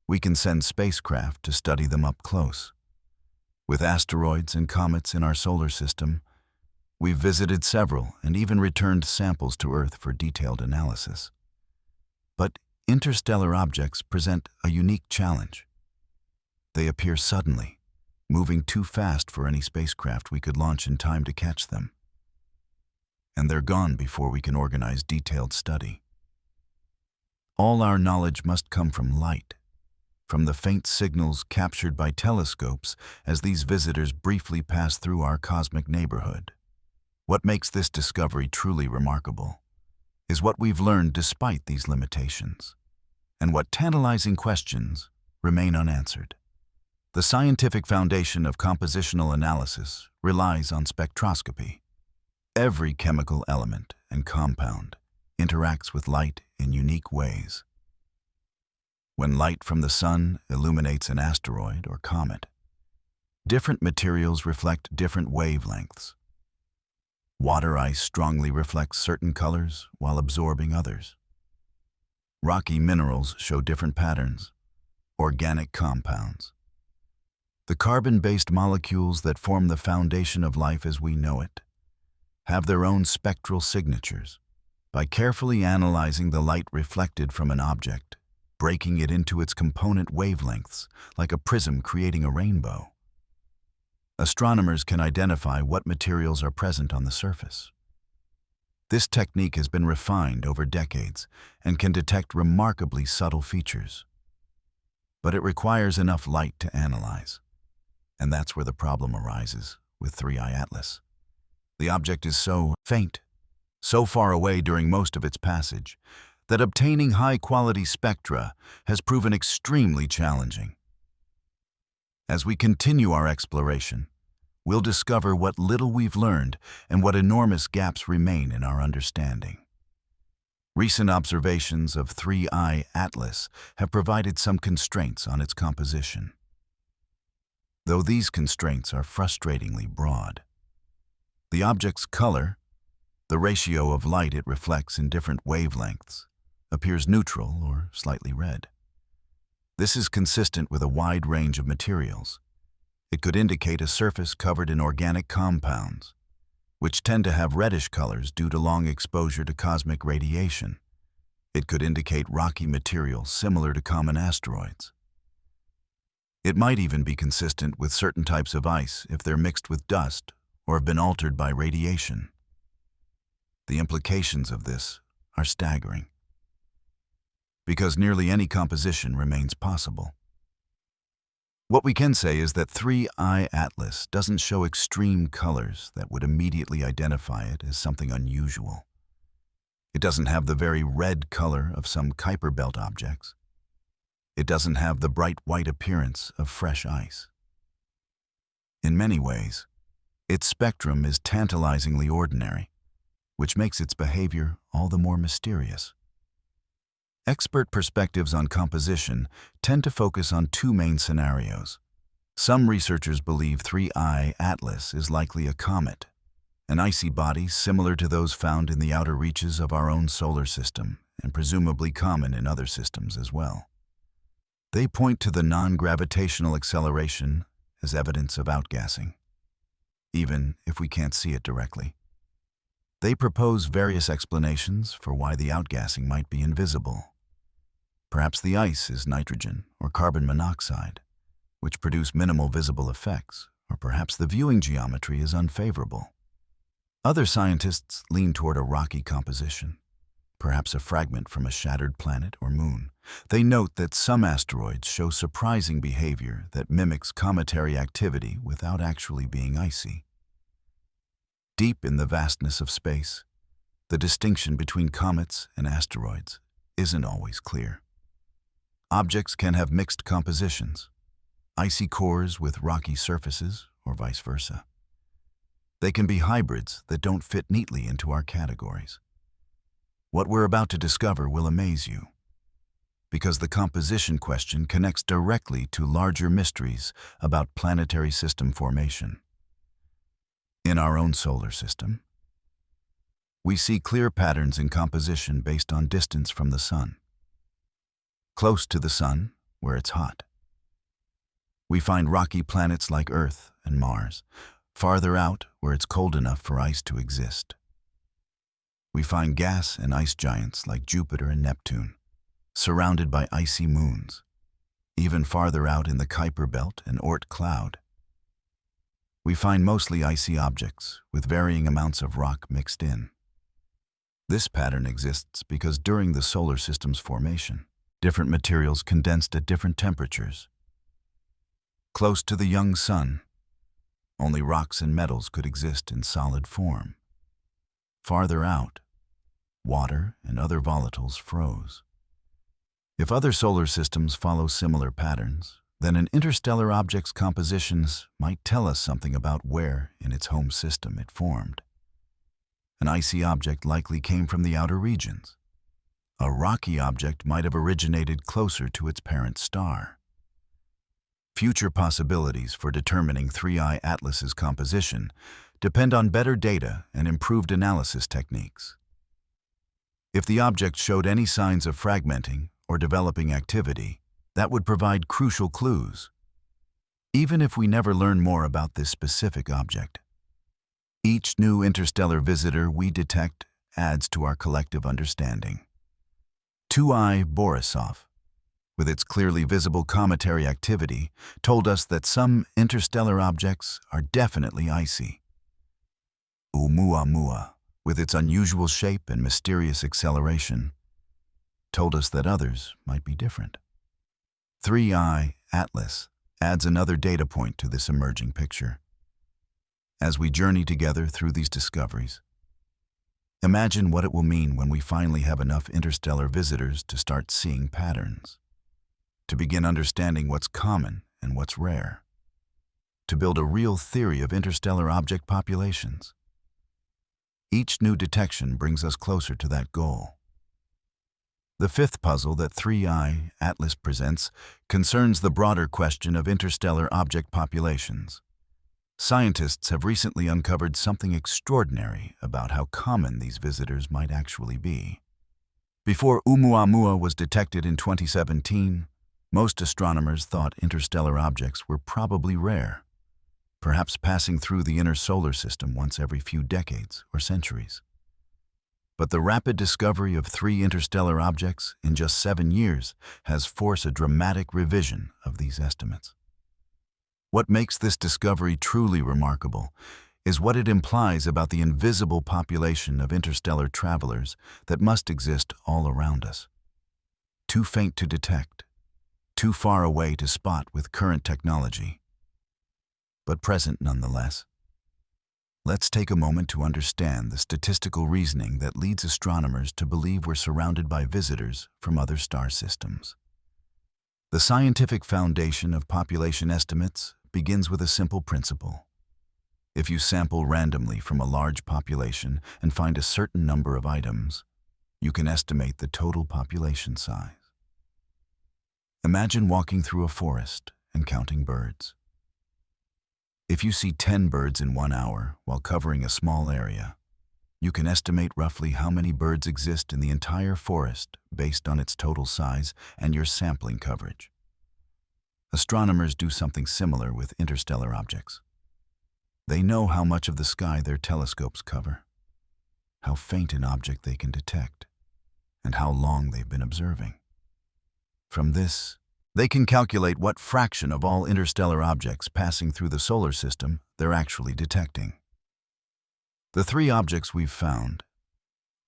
we can send spacecraft to study them up close. With asteroids and comets in our solar system, we've visited several and even returned samples to Earth for detailed analysis. But interstellar objects present a unique challenge. They appear suddenly, moving too fast for any spacecraft we could launch in time to catch them. And they're gone before we can organize detailed study. All our knowledge must come from light, from the faint signals captured by telescopes as these visitors briefly pass through our cosmic neighborhood. What makes this discovery truly remarkable is what we've learned despite these limitations, and what tantalizing questions remain unanswered. The scientific foundation of compositional analysis relies on spectroscopy. Every chemical element and compound interacts with light in unique ways. When light from the sun illuminates an asteroid or comet, different materials reflect different wavelengths. Water ice strongly reflects certain colors while absorbing others. Rocky minerals show different patterns, organic compounds. The carbon-based molecules that form the foundation of life as we know it have their own spectral signatures. By carefully analyzing the light reflected from an object, breaking it into its component wavelengths, like a prism creating a rainbow, astronomers can identify what materials are present on the surface. This technique has been refined over decades and can detect remarkably subtle features. But it requires enough light to analyze. And that's where the problem arises with Three-Eye Atlas. The object is so faint, so far away during most of its passage, that obtaining high-quality spectra has proven extremely challenging. As we continue our exploration, we'll discover what little we've learned and what enormous gaps remain in our understanding. Recent observations of Three-Eye Atlas have provided some constraints on its composition. Though these constraints are frustratingly broad. The object's color, the ratio of light it reflects in different wavelengths, appears neutral or slightly red. This is consistent with a wide range of materials. It could indicate a surface covered in organic compounds, which tend to have reddish colors due to long exposure to cosmic radiation. It could indicate rocky material similar to common asteroids. It might even be consistent with certain types of ice if they're mixed with dust or have been altered by radiation. The implications of this are staggering, because nearly any composition remains possible. What we can say is that Three-Eye Atlas doesn't show extreme colors that would immediately identify it as something unusual. It doesn't have the very red color of some Kuiper Belt objects. It doesn't have the bright white appearance of fresh ice. In many ways, its spectrum is tantalizingly ordinary, which makes its behavior all the more mysterious. Expert perspectives on composition tend to focus on two main scenarios. Some researchers believe Three-Eye Atlas is likely a comet, an icy body similar to those found in the outer reaches of our own solar system and presumably common in other systems as well. They point to the non-gravitational acceleration as evidence of outgassing, even if we can't see it directly. They propose various explanations for why the outgassing might be invisible. Perhaps the ice is nitrogen or carbon monoxide, which produce minimal visible effects, or perhaps the viewing geometry is unfavorable. Other scientists lean toward a rocky composition, perhaps a fragment from a shattered planet or moon. They note that some asteroids show surprising behavior that mimics cometary activity without actually being icy. Deep in the vastness of space, the distinction between comets and asteroids isn't always clear. Objects can have mixed compositions, icy cores with rocky surfaces, or vice versa. They can be hybrids that don't fit neatly into our categories. What we're about to discover will amaze you, because the composition question connects directly to larger mysteries about planetary system formation. In our own solar system, we see clear patterns in composition based on distance from the Sun. Close to the Sun, where it's hot, we find rocky planets like Earth and Mars. Farther out, where it's cold enough for ice to exist, we find gas and ice giants like Jupiter and Neptune, surrounded by icy moons. Even farther out in the Kuiper Belt and Oort cloud, we find mostly icy objects with varying amounts of rock mixed in. This pattern exists because during the solar system's formation, different materials condensed at different temperatures. Close to the young Sun, only rocks and metals could exist in solid form. Farther out, water and other volatiles froze. If other solar systems follow similar patterns, then an interstellar object's compositions might tell us something about where in its home system it formed. An icy object likely came from the outer regions. A rocky object might have originated closer to its parent star. Future possibilities for determining 3I Atlas's composition depend on better data and improved analysis techniques. If the object showed any signs of fragmenting or developing activity, that would provide crucial clues. Even if we never learn more about this specific object, each new interstellar visitor we detect adds to our collective understanding. 2I Borisov, with its clearly visible cometary activity, told us that some interstellar objects are definitely icy. Oumuamua, with its unusual shape and mysterious acceleration, told us that others might be different. 3I Atlas adds another data point to this emerging picture. As we journey together through these discoveries, imagine what it will mean when we finally have enough interstellar visitors to start seeing patterns, to begin understanding what's common and what's rare, to build a real theory of interstellar object populations. Each new detection brings us closer to that goal. The fifth puzzle that 3I Atlas presents concerns the broader question of interstellar object populations. Scientists have recently uncovered something extraordinary about how common these visitors might actually be. Before Oumuamua was detected in 2017, most astronomers thought interstellar objects were probably rare, perhaps passing through the inner solar system once every few decades or centuries. But the rapid discovery of 3 interstellar objects in just 7 years has forced a dramatic revision of these estimates. What makes this discovery truly remarkable is what it implies about the invisible population of interstellar travelers that must exist all around us. Too faint to detect, too far away to spot with current technology, but present nonetheless. Let's take a moment to understand the statistical reasoning that leads astronomers to believe we're surrounded by visitors from other star systems. The scientific foundation of population estimates begins with a simple principle. If you sample randomly from a large population and find a certain number of items, you can estimate the total population size. Imagine walking through a forest and counting birds. If you see 10 birds in 1 hour while covering a small area, you can estimate roughly how many birds exist in the entire forest based on its total size and your sampling coverage. Astronomers do something similar with interstellar objects. They know how much of the sky their telescopes cover, how faint an object they can detect, and how long they've been observing. From this, they can calculate what fraction of all interstellar objects passing through the solar system they're actually detecting. The three objects we've found,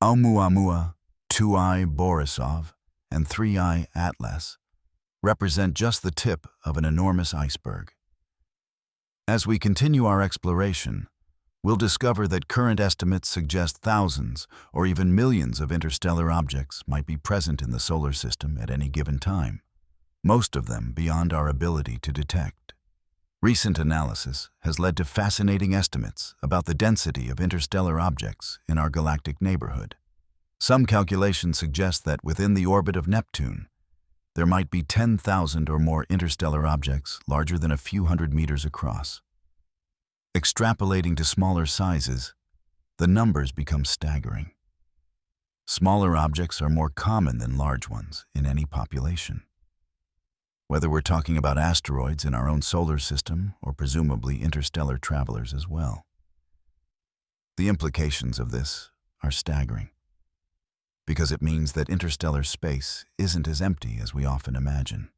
Oumuamua, 2I Borisov, and 3I Atlas, represent just the tip of an enormous iceberg. As we continue our exploration, we'll discover that current estimates suggest thousands or even millions of interstellar objects might be present in the solar system at any given time, most of them beyond our ability to detect. Recent analysis has led to fascinating estimates about the density of interstellar objects in our galactic neighborhood. Some calculations suggest that within the orbit of Neptune, there might be 10,000 or more interstellar objects larger than a few hundred meters across. Extrapolating to smaller sizes, the numbers become staggering. Smaller objects are more common than large ones in any population. Whether we're talking about asteroids in our own solar system or presumably interstellar travelers as well. The implications of this are staggering, because it means that interstellar space isn't as empty as we often imagine.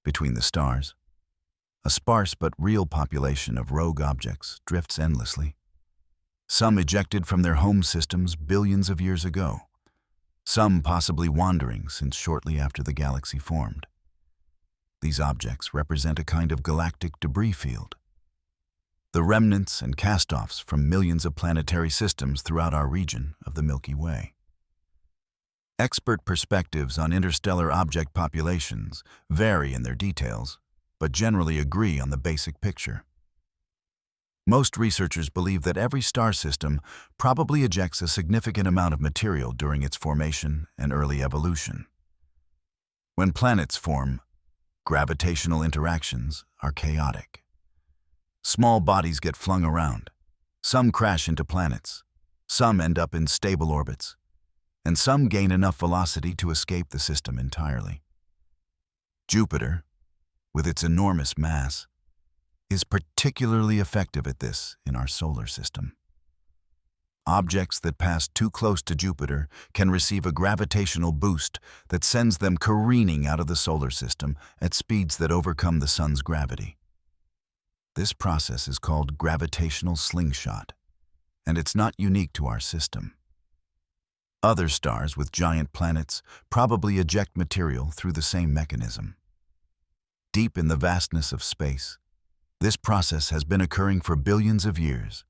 Between the stars, a sparse but real population of rogue objects drifts endlessly. Some ejected from their home systems billions of years ago, some possibly wandering since shortly after the galaxy formed. These objects represent a kind of galactic debris field, the remnants and cast-offs from millions of planetary systems throughout our region of the Milky Way. Expert perspectives on interstellar object populations vary in their details, but generally agree on the basic picture. Most researchers believe that every star system probably ejects a significant amount of material during its formation and early evolution. When planets form, gravitational interactions are chaotic. Small bodies get flung around. Some crash into planets. Some end up in stable orbits. And some gain enough velocity to escape the system entirely. Jupiter, with its enormous mass, is particularly effective at this in our solar system. Objects that pass too close to Jupiter can receive a gravitational boost that sends them careening out of the solar system at speeds that overcome the sun's gravity. This process is called gravitational slingshot, and it's not unique to our system. Other stars with giant planets probably eject material through the same mechanism. Deep in the vastness of space, this process has been occurring for billions of years,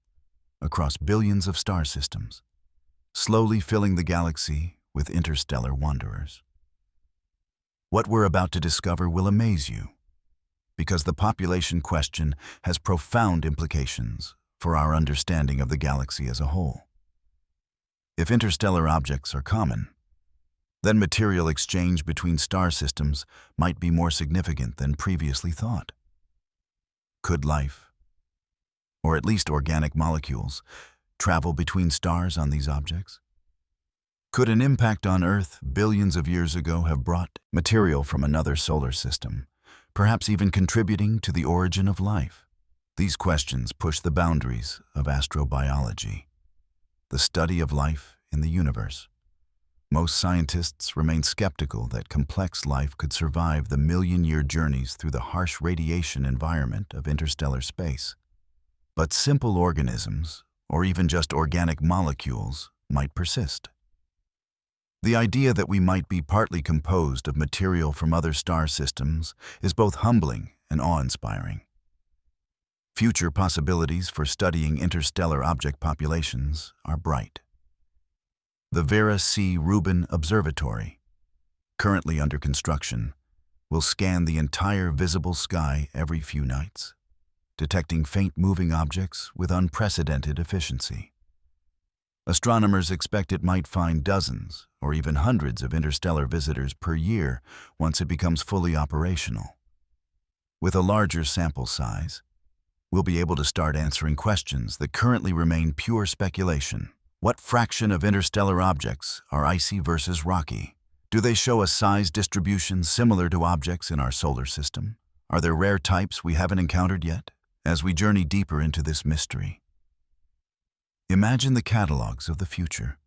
across billions of star systems, slowly filling the galaxy with interstellar wanderers. What we're about to discover will amaze you, because the population question has profound implications for our understanding of the galaxy as a whole. If interstellar objects are common, then material exchange between star systems might be more significant than previously thought. Could life, or at least organic molecules, travel between stars on these objects? Could an impact on Earth billions of years ago have brought material from another solar system, perhaps even contributing to the origin of life? These questions push the boundaries of astrobiology, the study of life in the universe. Most scientists remain skeptical that complex life could survive the million-year journeys through the harsh radiation environment of interstellar space. But simple organisms, or even just organic molecules, might persist. The idea that we might be partly composed of material from other star systems is both humbling and awe-inspiring. Future possibilities for studying interstellar object populations are bright. The Vera C. Rubin Observatory, currently under construction, will scan the entire visible sky every few nights, detecting faint moving objects with unprecedented efficiency. Astronomers expect it might find dozens or even hundreds of interstellar visitors per year once it becomes fully operational. With a larger sample size, we'll be able to start answering questions that currently remain pure speculation. What fraction of interstellar objects are icy versus rocky? Do they show a size distribution similar to objects in our solar system? Are there rare types we haven't encountered yet? As we journey deeper into this mystery, imagine the catalogs of the future,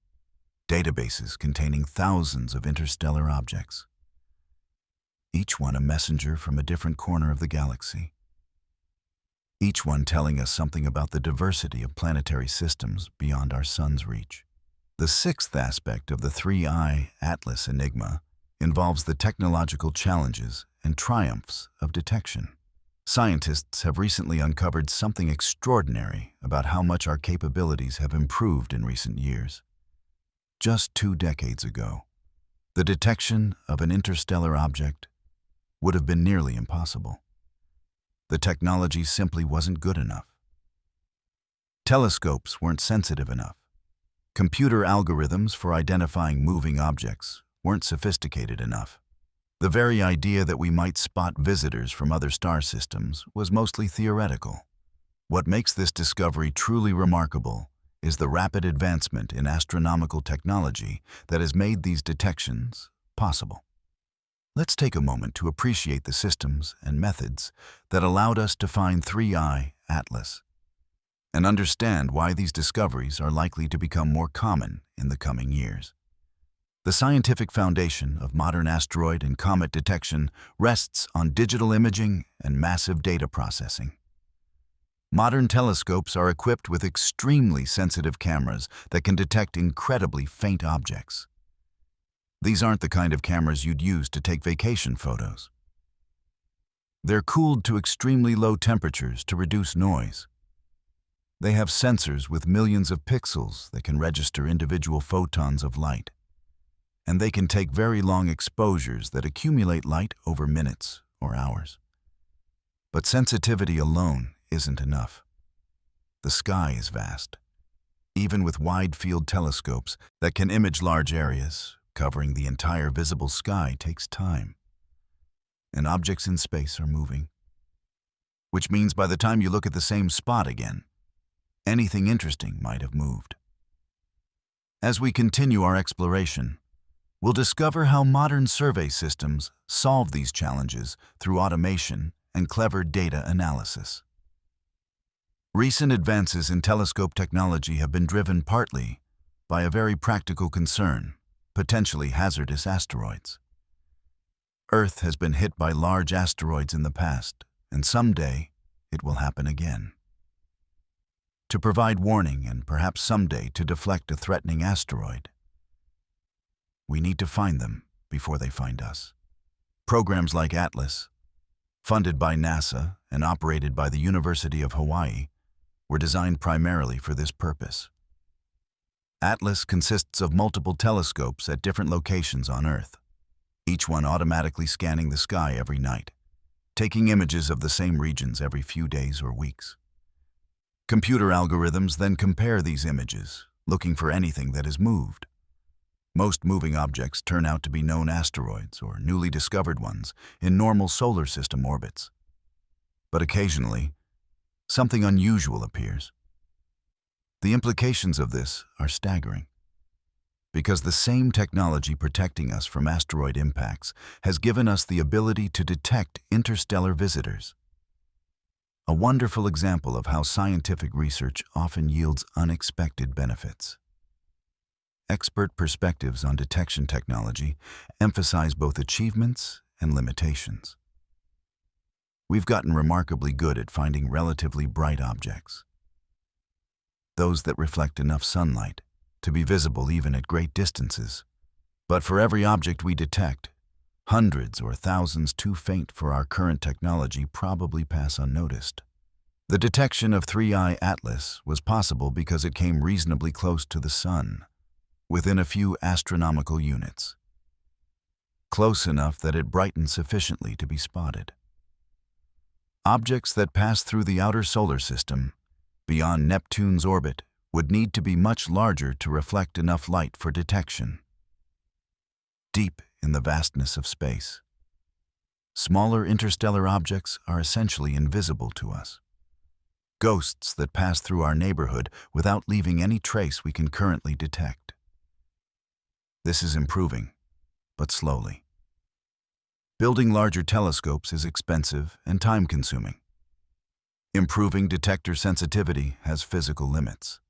databases containing thousands of interstellar objects, each one a messenger from a different corner of the galaxy, each one telling us something about the diversity of planetary systems beyond our sun's reach. The sixth aspect of the three-eye Atlas enigma involves the technological challenges and triumphs of detection. Scientists have recently uncovered something extraordinary about how much our capabilities have improved in recent years. Just 2 decades ago, the detection of an interstellar object would have been nearly impossible. The technology simply wasn't good enough. Telescopes weren't sensitive enough. Computer algorithms for identifying moving objects weren't sophisticated enough. The very idea that we might spot visitors from other star systems was mostly theoretical. What makes this discovery truly remarkable is the rapid advancement in astronomical technology that has made these detections possible. Let's take a moment to appreciate the systems and methods that allowed us to find three-eye Atlas, and understand why these discoveries are likely to become more common in the coming years. The scientific foundation of modern asteroid and comet detection rests on digital imaging and massive data processing. Modern telescopes are equipped with extremely sensitive cameras that can detect incredibly faint objects. These aren't the kind of cameras you'd use to take vacation photos. They're cooled to extremely low temperatures to reduce noise. They have sensors with millions of pixels that can register individual photons of light. And they can take very long exposures that accumulate light over minutes or hours. But sensitivity alone isn't enough. The sky is vast. Even with wide-field telescopes that can image large areas, covering the entire visible sky takes time. And objects in space are moving. Which means by the time you look at the same spot again, anything interesting might have moved. As we continue our exploration, we'll discover how modern survey systems solve these challenges through automation and clever data analysis. Recent advances in telescope technology have been driven partly by a very practical concern: potentially hazardous asteroids. Earth has been hit by large asteroids in the past, and someday it will happen again. To provide warning and perhaps someday to deflect a threatening asteroid, we need to find them before they find us. Programs like Atlas, funded by NASA and operated by the University of Hawaii, were designed primarily for this purpose. Atlas consists of multiple telescopes at different locations on Earth, each one automatically scanning the sky every night, taking images of the same regions every few days or weeks. Computer algorithms then compare these images, looking for anything that has moved. Most moving objects turn out to be known asteroids or newly discovered ones in normal solar system orbits. But occasionally, something unusual appears. The implications of this are staggering, because the same technology protecting us from asteroid impacts has given us the ability to detect interstellar visitors. A wonderful example of how scientific research often yields unexpected benefits. Expert perspectives on detection technology emphasize both achievements and limitations. We've gotten remarkably good at finding relatively bright objects, those that reflect enough sunlight to be visible even at great distances. But for every object we detect, hundreds or thousands too faint for our current technology probably pass unnoticed. The detection of three-eye Atlas was possible because it came reasonably close to the sun, within a few astronomical units. Close enough that it brightened sufficiently to be spotted. Objects that pass through the outer solar system, beyond Neptune's orbit, would need to be much larger to reflect enough light for detection. Deep in the vastness of space, smaller interstellar objects are essentially invisible to us. Ghosts that pass through our neighborhood without leaving any trace we can currently detect. This is improving, but slowly. Building larger telescopes is expensive and time-consuming. Improving detector sensitivity has physical limits.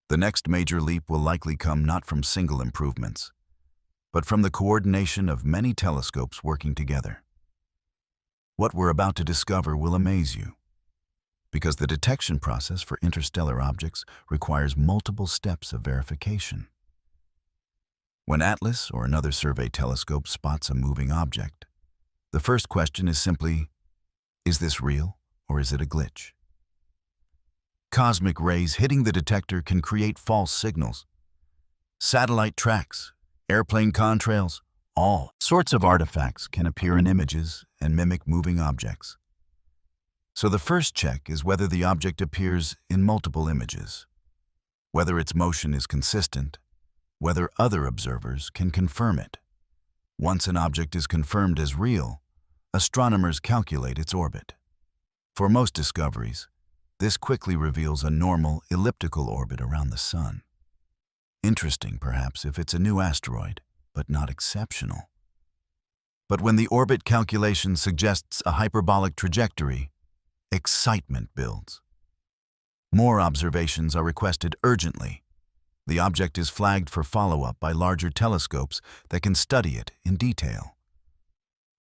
The next major leap will likely come not from single improvements, but from the coordination of many telescopes working together. What we're about to discover will amaze you, because the detection process for interstellar objects requires multiple steps of verification. When ATLAS or another survey telescope spots a moving object, the first question is simply, is this real or is it a glitch? Cosmic rays hitting the detector can create false signals. Satellite tracks, airplane contrails, all sorts of artifacts can appear in images and mimic moving objects. So the first check is whether the object appears in multiple images, whether its motion is consistent, whether other observers can confirm it. Once an object is confirmed as real, astronomers calculate its orbit. For most discoveries, this quickly reveals a normal elliptical orbit around the Sun. Interesting, perhaps, if it's a new asteroid, but not exceptional. But when the orbit calculation suggests a hyperbolic trajectory, excitement builds. More observations are requested urgently. The object is flagged for follow-up by larger telescopes that can study it in detail.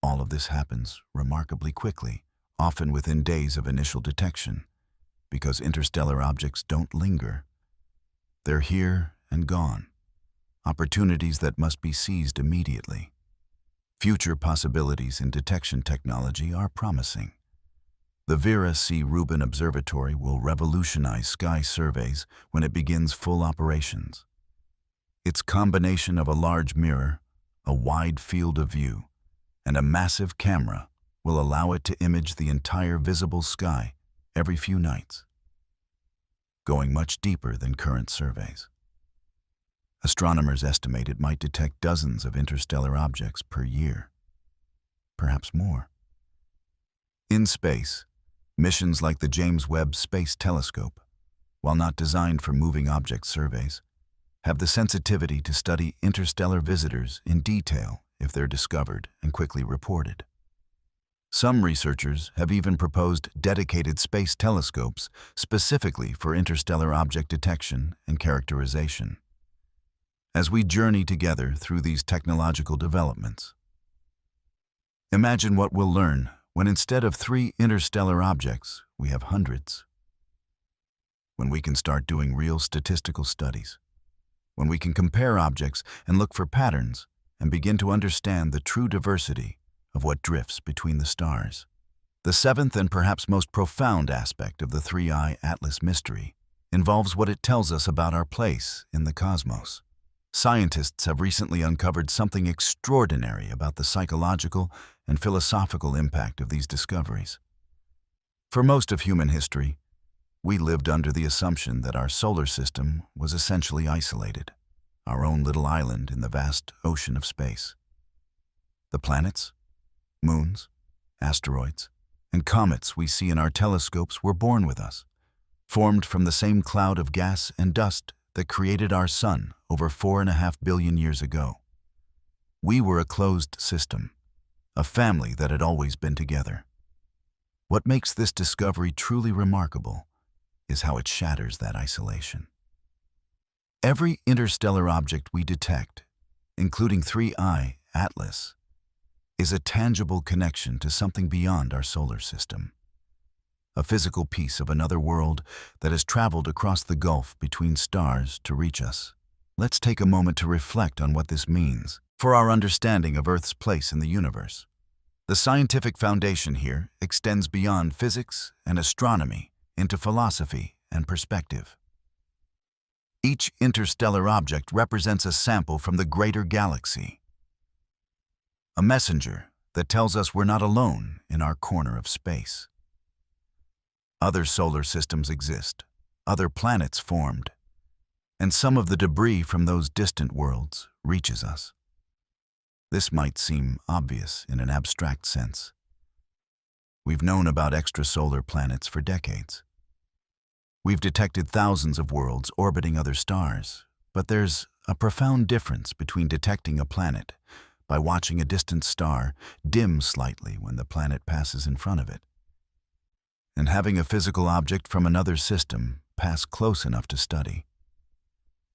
All of this happens remarkably quickly, often within days of initial detection, because interstellar objects don't linger. They're here and gone, opportunities that must be seized immediately. Future possibilities in detection technology are promising. The Vera C. Rubin Observatory will revolutionize sky surveys when it begins full operations. Its combination of a large mirror, a wide field of view, and a massive camera will allow it to image the entire visible sky every few nights, going much deeper than current surveys. Astronomers estimate it might detect dozens of interstellar objects per year, perhaps more. In space, missions like the James Webb Space Telescope, while not designed for moving object surveys, have the sensitivity to study interstellar visitors in detail if they're discovered and quickly reported. Some researchers have even proposed dedicated space telescopes specifically for interstellar object detection and characterization. As we journey together through these technological developments, imagine what we'll learn when instead of 3 interstellar objects, we have hundreds. When we can start doing real statistical studies. When we can compare objects and look for patterns and begin to understand the true diversity of what drifts between the stars. The seventh and perhaps most profound aspect of the 3I Atlas mystery involves what it tells us about our place in the cosmos. Scientists have recently uncovered something extraordinary about the psychological and philosophical impact of these discoveries. For most of human history, we lived under the assumption that our solar system was essentially isolated, our own little island in the vast ocean of space. The planets, moons, asteroids, and comets we see in our telescopes were born with us, formed from the same cloud of gas and dust that created our sun over 4.5 billion years ago. We were a closed system, a family that had always been together. What makes this discovery truly remarkable is how it shatters that isolation. Every interstellar object we detect, including 3I Atlas, is a tangible connection to something beyond our solar system. A physical piece of another world that has traveled across the gulf between stars to reach us. Let's take a moment to reflect on what this means for our understanding of Earth's place in the universe. The scientific foundation here extends beyond physics and astronomy into philosophy and perspective. Each interstellar object represents a sample from the greater galaxy, a messenger that tells us we're not alone in our corner of space. Other solar systems exist, other planets formed, and some of the debris from those distant worlds reaches us. This might seem obvious in an abstract sense. We've known about extrasolar planets for decades. We've detected thousands of worlds orbiting other stars, but there's a profound difference between detecting a planet, by watching a distant star dim slightly when the planet passes in front of it, and having a physical object from another system pass close enough to study.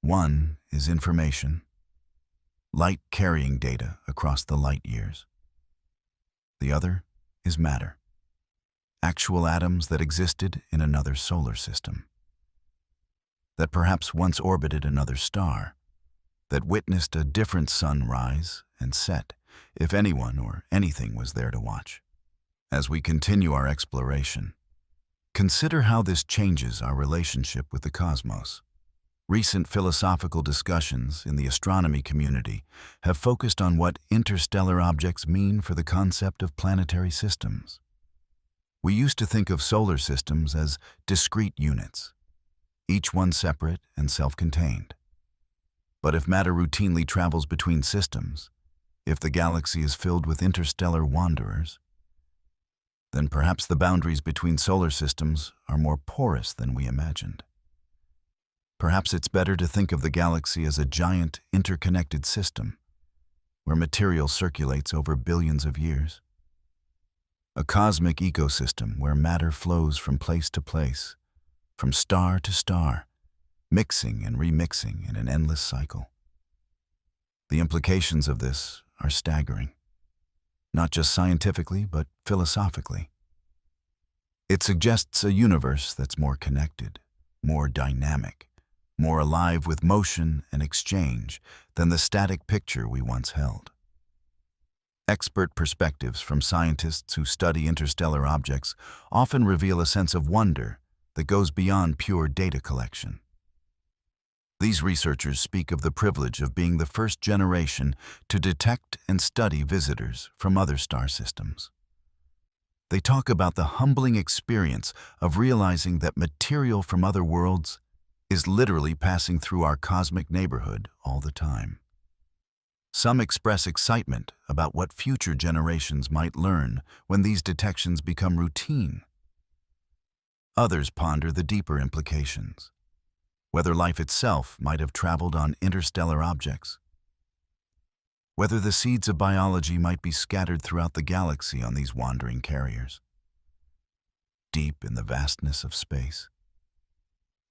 One is information, light carrying data across the light years. The other is matter, actual atoms that existed in another solar system, that perhaps once orbited another star, that witnessed a different sun rise and set, if anyone or anything was there to watch. As we continue our exploration, consider how this changes our relationship with the cosmos. Recent philosophical discussions in the astronomy community have focused on what interstellar objects mean for the concept of planetary systems. We used to think of solar systems as discrete units, each one separate and self-contained. But if matter routinely travels between systems, if the galaxy is filled with interstellar wanderers, then perhaps the boundaries between solar systems are more porous than we imagined. Perhaps it's better to think of the galaxy as a giant, interconnected system, where material circulates over billions of years. A cosmic ecosystem where matter flows from place to place, from star to star, mixing and remixing in an endless cycle. The implications of this are staggering, not just scientifically, but philosophically. It suggests a universe that's more connected, more dynamic, more alive with motion and exchange than the static picture we once held. Expert perspectives from scientists who study interstellar objects often reveal a sense of wonder that goes beyond pure data collection. These researchers speak of the privilege of being the first generation to detect and study visitors from other star systems. They talk about the humbling experience of realizing that material from other worlds is literally passing through our cosmic neighborhood all the time. Some express excitement about what future generations might learn when these detections become routine. Others ponder the deeper implications, whether life itself might have traveled on interstellar objects, whether the seeds of biology might be scattered throughout the galaxy on these wandering carriers. Deep in the vastness of space,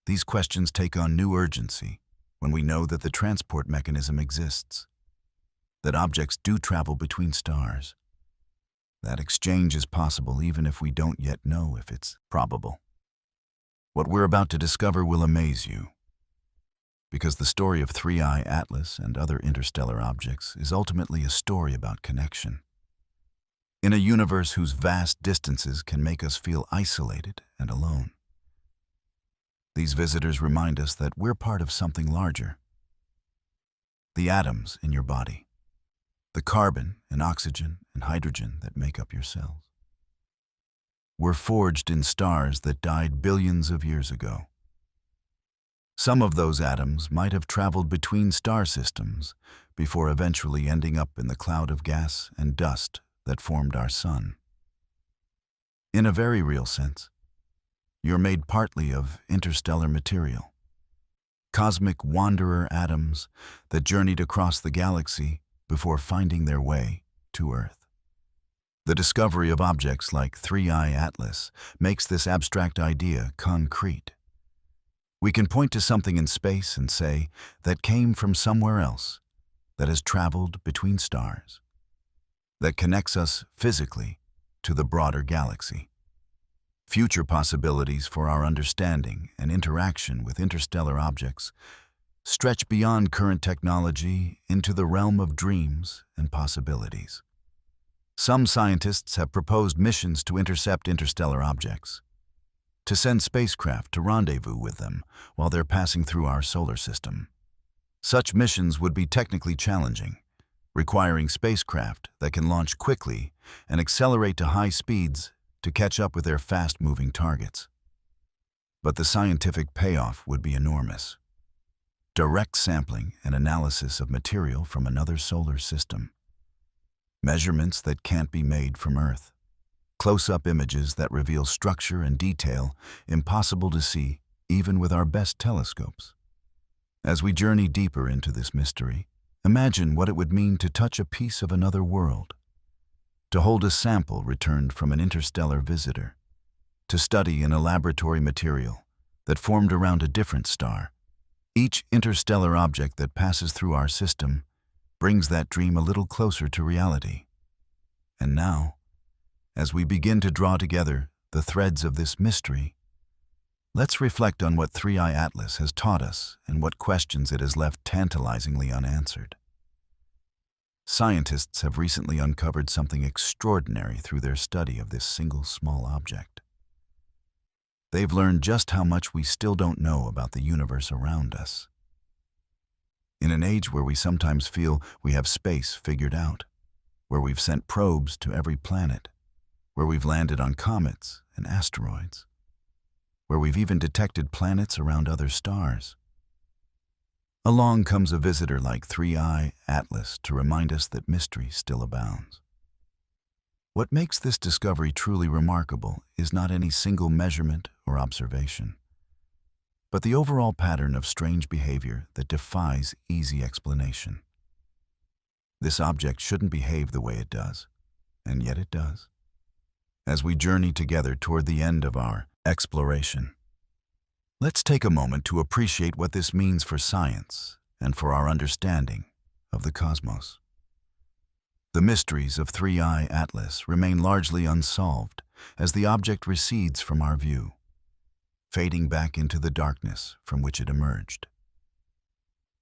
these questions take on new urgency when we know that the transport mechanism exists, that objects do travel between stars, that exchange is possible even if we don't yet know if it's probable. What we're about to discover will amaze you, because the story of 3I Atlas and other interstellar objects is ultimately a story about connection. In a universe whose vast distances can make us feel isolated and alone, these visitors remind us that we're part of something larger. The atoms in your body, the carbon and oxygen and hydrogen that make up your cells, were forged in stars that died billions of years ago. Some of those atoms might have traveled between star systems before eventually ending up in the cloud of gas and dust that formed our sun. In a very real sense, you're made partly of interstellar material, cosmic wanderer atoms that journeyed across the galaxy before finding their way to Earth. The discovery of objects like 3I Atlas makes this abstract idea concrete. We can point to something in space and say that came from somewhere else, that has traveled between stars, that connects us physically to the broader galaxy. Future possibilities for our understanding and interaction with interstellar objects stretch beyond current technology into the realm of dreams and possibilities. Some scientists have proposed missions to intercept interstellar objects, to send spacecraft to rendezvous with them while they're passing through our solar system. Such missions would be technically challenging, requiring spacecraft that can launch quickly and accelerate to high speeds to catch up with their fast-moving targets. But the scientific payoff would be enormous. Direct sampling and analysis of material from another solar system. Measurements that can't be made from Earth. Close-up images that reveal structure and detail impossible to see even with our best telescopes. As we journey deeper into this mystery, Imagine what it would mean to touch a piece of another world, to hold a sample returned from an interstellar visitor, to study in a laboratory material that formed around a different star. Each interstellar object that passes through our system brings that dream a little closer to reality. And now, as we begin to draw together the threads of this mystery, let's reflect on what 3i Atlas has taught us and what questions it has left tantalizingly unanswered. Scientists have recently uncovered something extraordinary through their study of this single small object. They've learned just how much we still don't know about the universe around us. In an age where we sometimes feel we have space figured out, where we've sent probes to every planet, where we've landed on comets and asteroids, where we've even detected planets around other stars, along comes a visitor like 3i Atlas to remind us that mystery still abounds. What makes this discovery truly remarkable is not any single measurement or observation, but the overall pattern of strange behavior that defies easy explanation. This object shouldn't behave the way it does, and yet it does. As we journey together toward the end of our exploration, let's take a moment to appreciate what this means for science and for our understanding of the cosmos. The mysteries of 3i Atlas remain largely unsolved as the object recedes from our view, fading back into the darkness from which it emerged.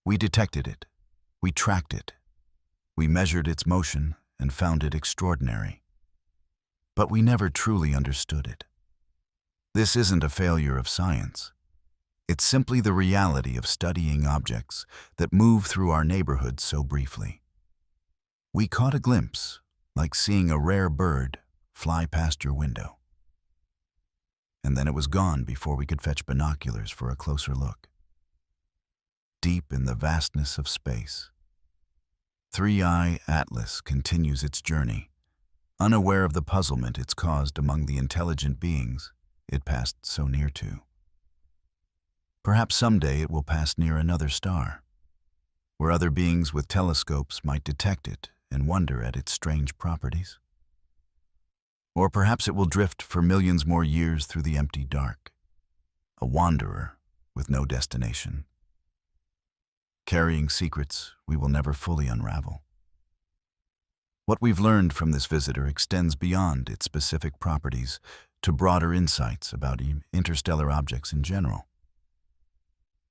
We detected it, we tracked it, we measured its motion and found it extraordinary. But we never truly understood it. This isn't a failure of science. It's simply the reality of studying objects that move through our neighborhood so briefly. We caught a glimpse, like seeing a rare bird fly past your window. And then it was gone before we could fetch binoculars for a closer look. Deep in the vastness of space, 3i Atlas continues its journey, unaware of the puzzlement it's caused among the intelligent beings it passed so near to. Perhaps someday it will pass near another star, where other beings with telescopes might detect it and wonder at its strange properties. Or perhaps it will drift for millions more years through the empty dark, a wanderer with no destination, carrying secrets we will never fully unravel. What we've learned from this visitor extends beyond its specific properties to broader insights about interstellar objects in general.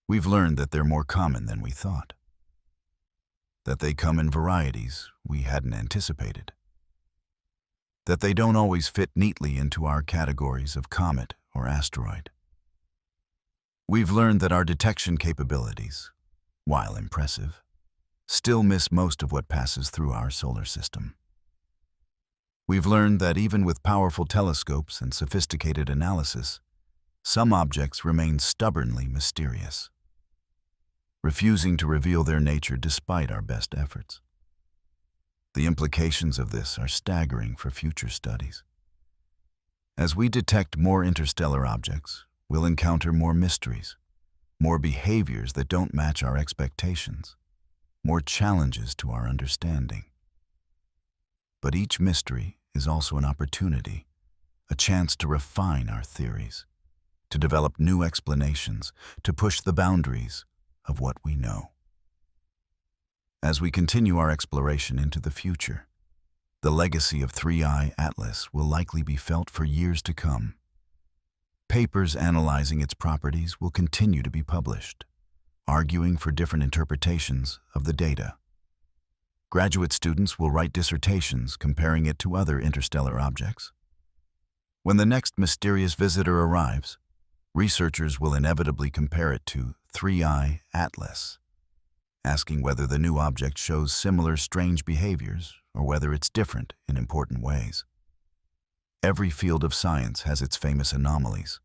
We've learned that they're more common than we thought, that they come in varieties we hadn't anticipated, that they don't always fit neatly into our categories of comet or asteroid. We've learned that our detection capabilities, while impressive, still miss most of what passes through our solar system. We've learned that even with powerful telescopes and sophisticated analysis, some objects remain stubbornly mysterious, refusing to reveal their nature despite our best efforts. The implications of this are staggering for future studies. As we detect more interstellar objects, we'll encounter more mysteries, more behaviors that don't match our expectations, more challenges to our understanding. But each mystery is also an opportunity, a chance to refine our theories, to develop new explanations, to push the boundaries of what we know. As we continue our exploration into the future, the legacy of 3i Atlas will likely be felt for years to come. Papers analyzing its properties will continue to be published, arguing for different interpretations of the data. Graduate students will write dissertations comparing it to other interstellar objects. When the next mysterious visitor arrives, researchers will inevitably compare it to 3i Atlas, asking whether the new object shows similar strange behaviors or whether it's different in important ways. Every field of science has its famous anomalies,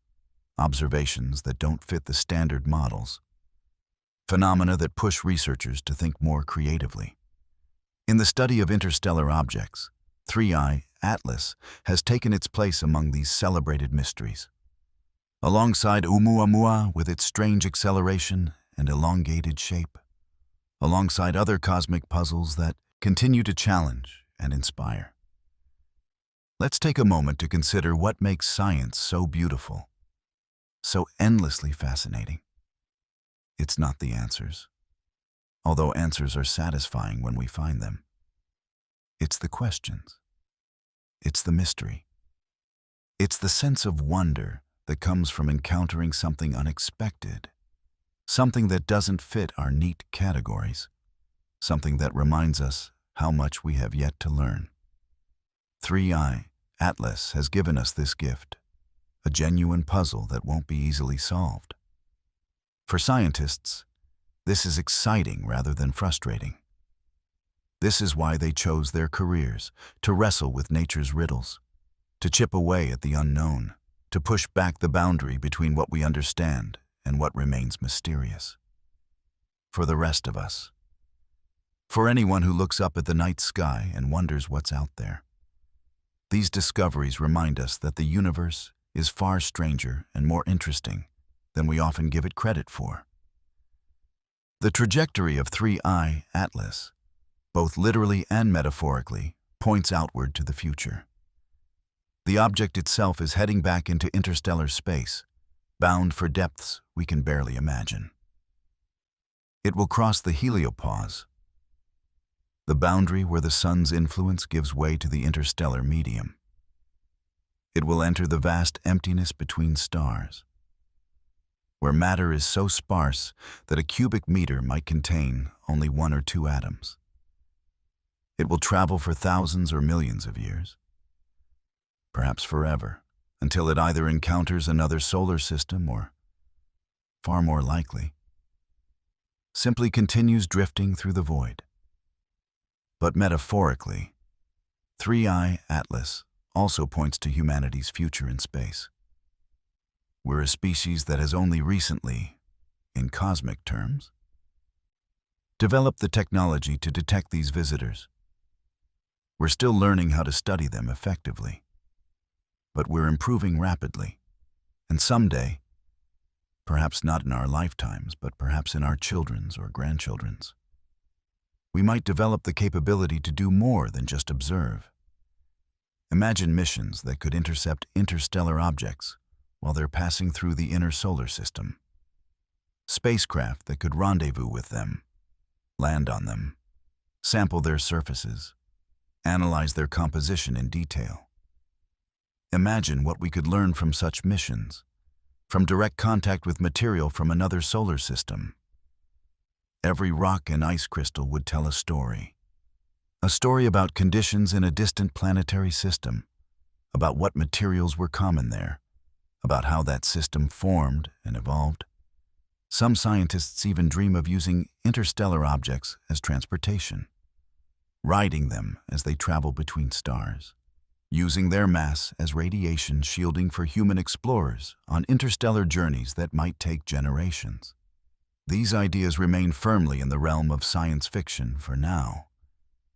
observations that don't fit the standard models, phenomena that push researchers to think more creatively. In the study of interstellar objects, 3i Atlas has taken its place among these celebrated mysteries. Alongside Oumuamua with its strange acceleration and elongated shape, alongside other cosmic puzzles that continue to challenge and inspire. Let's take a moment to consider what makes science so beautiful, so endlessly fascinating. It's not the answers, although answers are satisfying when we find them. It's the questions. It's the mystery. It's the sense of wonder that comes from encountering something unexpected, something that doesn't fit our neat categories, something that reminds us how much we have yet to learn. 3i Atlas has given us this gift, a genuine puzzle that won't be easily solved. For scientists, this is exciting rather than frustrating. This is why they chose their careers, to wrestle with nature's riddles, to chip away at the unknown, to push back the boundary between what we understand and what remains mysterious. For the rest of us, for anyone who looks up at the night sky and wonders what's out there, these discoveries remind us that the universe is far stranger and more interesting than we often give it credit for. The trajectory of 3i Atlas, both literally and metaphorically, points outward to the future. The object itself is heading back into interstellar space, bound for depths we can barely imagine. It will cross the heliopause, the boundary where the sun's influence gives way to the interstellar medium. It will enter the vast emptiness between stars, where matter is so sparse that a cubic meter might contain only 1 or 2 atoms. It will travel for thousands or millions of years, perhaps forever, until it either encounters another solar system or, far more likely, simply continues drifting through the void. But metaphorically, 3i Atlas also points to humanity's future in space. We're a species that has only recently, in cosmic terms, developed the technology to detect these visitors. We're still learning how to study them effectively, but we're improving rapidly, and someday, perhaps not in our lifetimes, but perhaps in our children's or grandchildren's, we might develop the capability to do more than just observe. Imagine missions that could intercept interstellar objects while they're passing through the inner solar system. Spacecraft that could rendezvous with them, land on them, sample their surfaces, analyze their composition in detail. Imagine what we could learn from such missions, from direct contact with material from another solar system. Every rock and ice crystal would tell a story about conditions in a distant planetary system, about what materials were common there, about how that system formed and evolved. Some scientists even dream of using interstellar objects as transportation, riding them as they travel between stars, using their mass as radiation shielding for human explorers on interstellar journeys that might take generations. These ideas remain firmly in the realm of science fiction for now.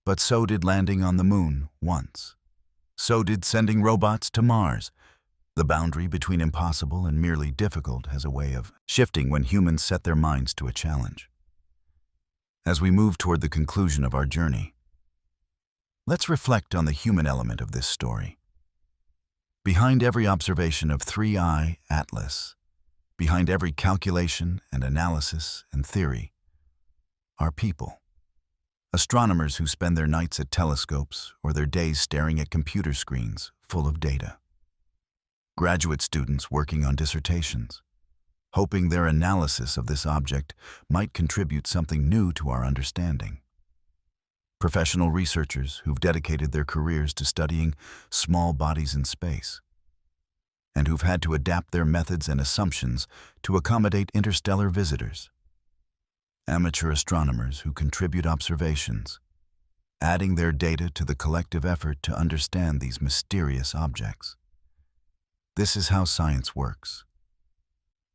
But so did landing on the moon once. So did sending robots to Mars. The boundary between impossible and merely difficult has a way of shifting when humans set their minds to a challenge. As we move toward the conclusion of our journey, let's reflect on the human element of this story. Behind every observation of 3i Atlas, behind every calculation and analysis and theory, are people. Astronomers who spend their nights at telescopes or their days staring at computer screens full of data. Graduate students working on dissertations, hoping their analysis of this object might contribute something new to our understanding. Professional researchers who've dedicated their careers to studying small bodies in space, and who've had to adapt their methods and assumptions to accommodate interstellar visitors. Amateur astronomers who contribute observations, adding their data to the collective effort to understand these mysterious objects. This is how science works.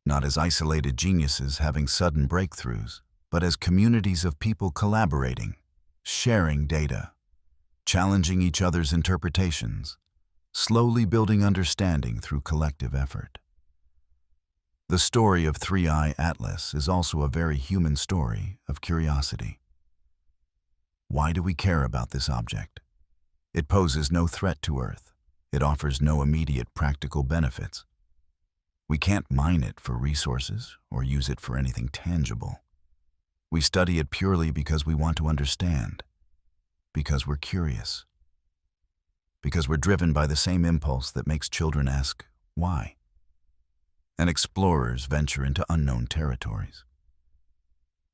Not as isolated geniuses having sudden breakthroughs, but as communities of people collaborating, sharing data, challenging each other's interpretations, slowly building understanding through collective effort. The story of 3i Atlas is also a very human story of curiosity. Why do we care about this object? It poses no threat to Earth. It offers no immediate practical benefits. We can't mine it for resources or use it for anything tangible. We study it purely because we want to understand, because we're curious, because we're driven by the same impulse that makes children ask, why? And explorers venture into unknown territories.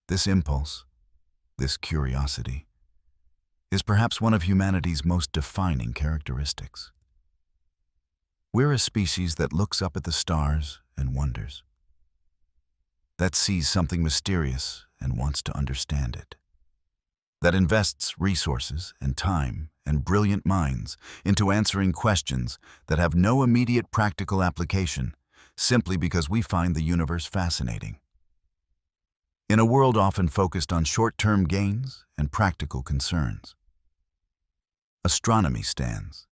This impulse, this curiosity, is perhaps one of humanity's most defining characteristics. We're a species that looks up at the stars and wonders, that sees something mysterious and wants to understand it, that invests resources and time and brilliant minds into answering questions that have no immediate practical application simply because we find the universe fascinating. In a world often focused on short-term gains and practical concerns, astronomy stands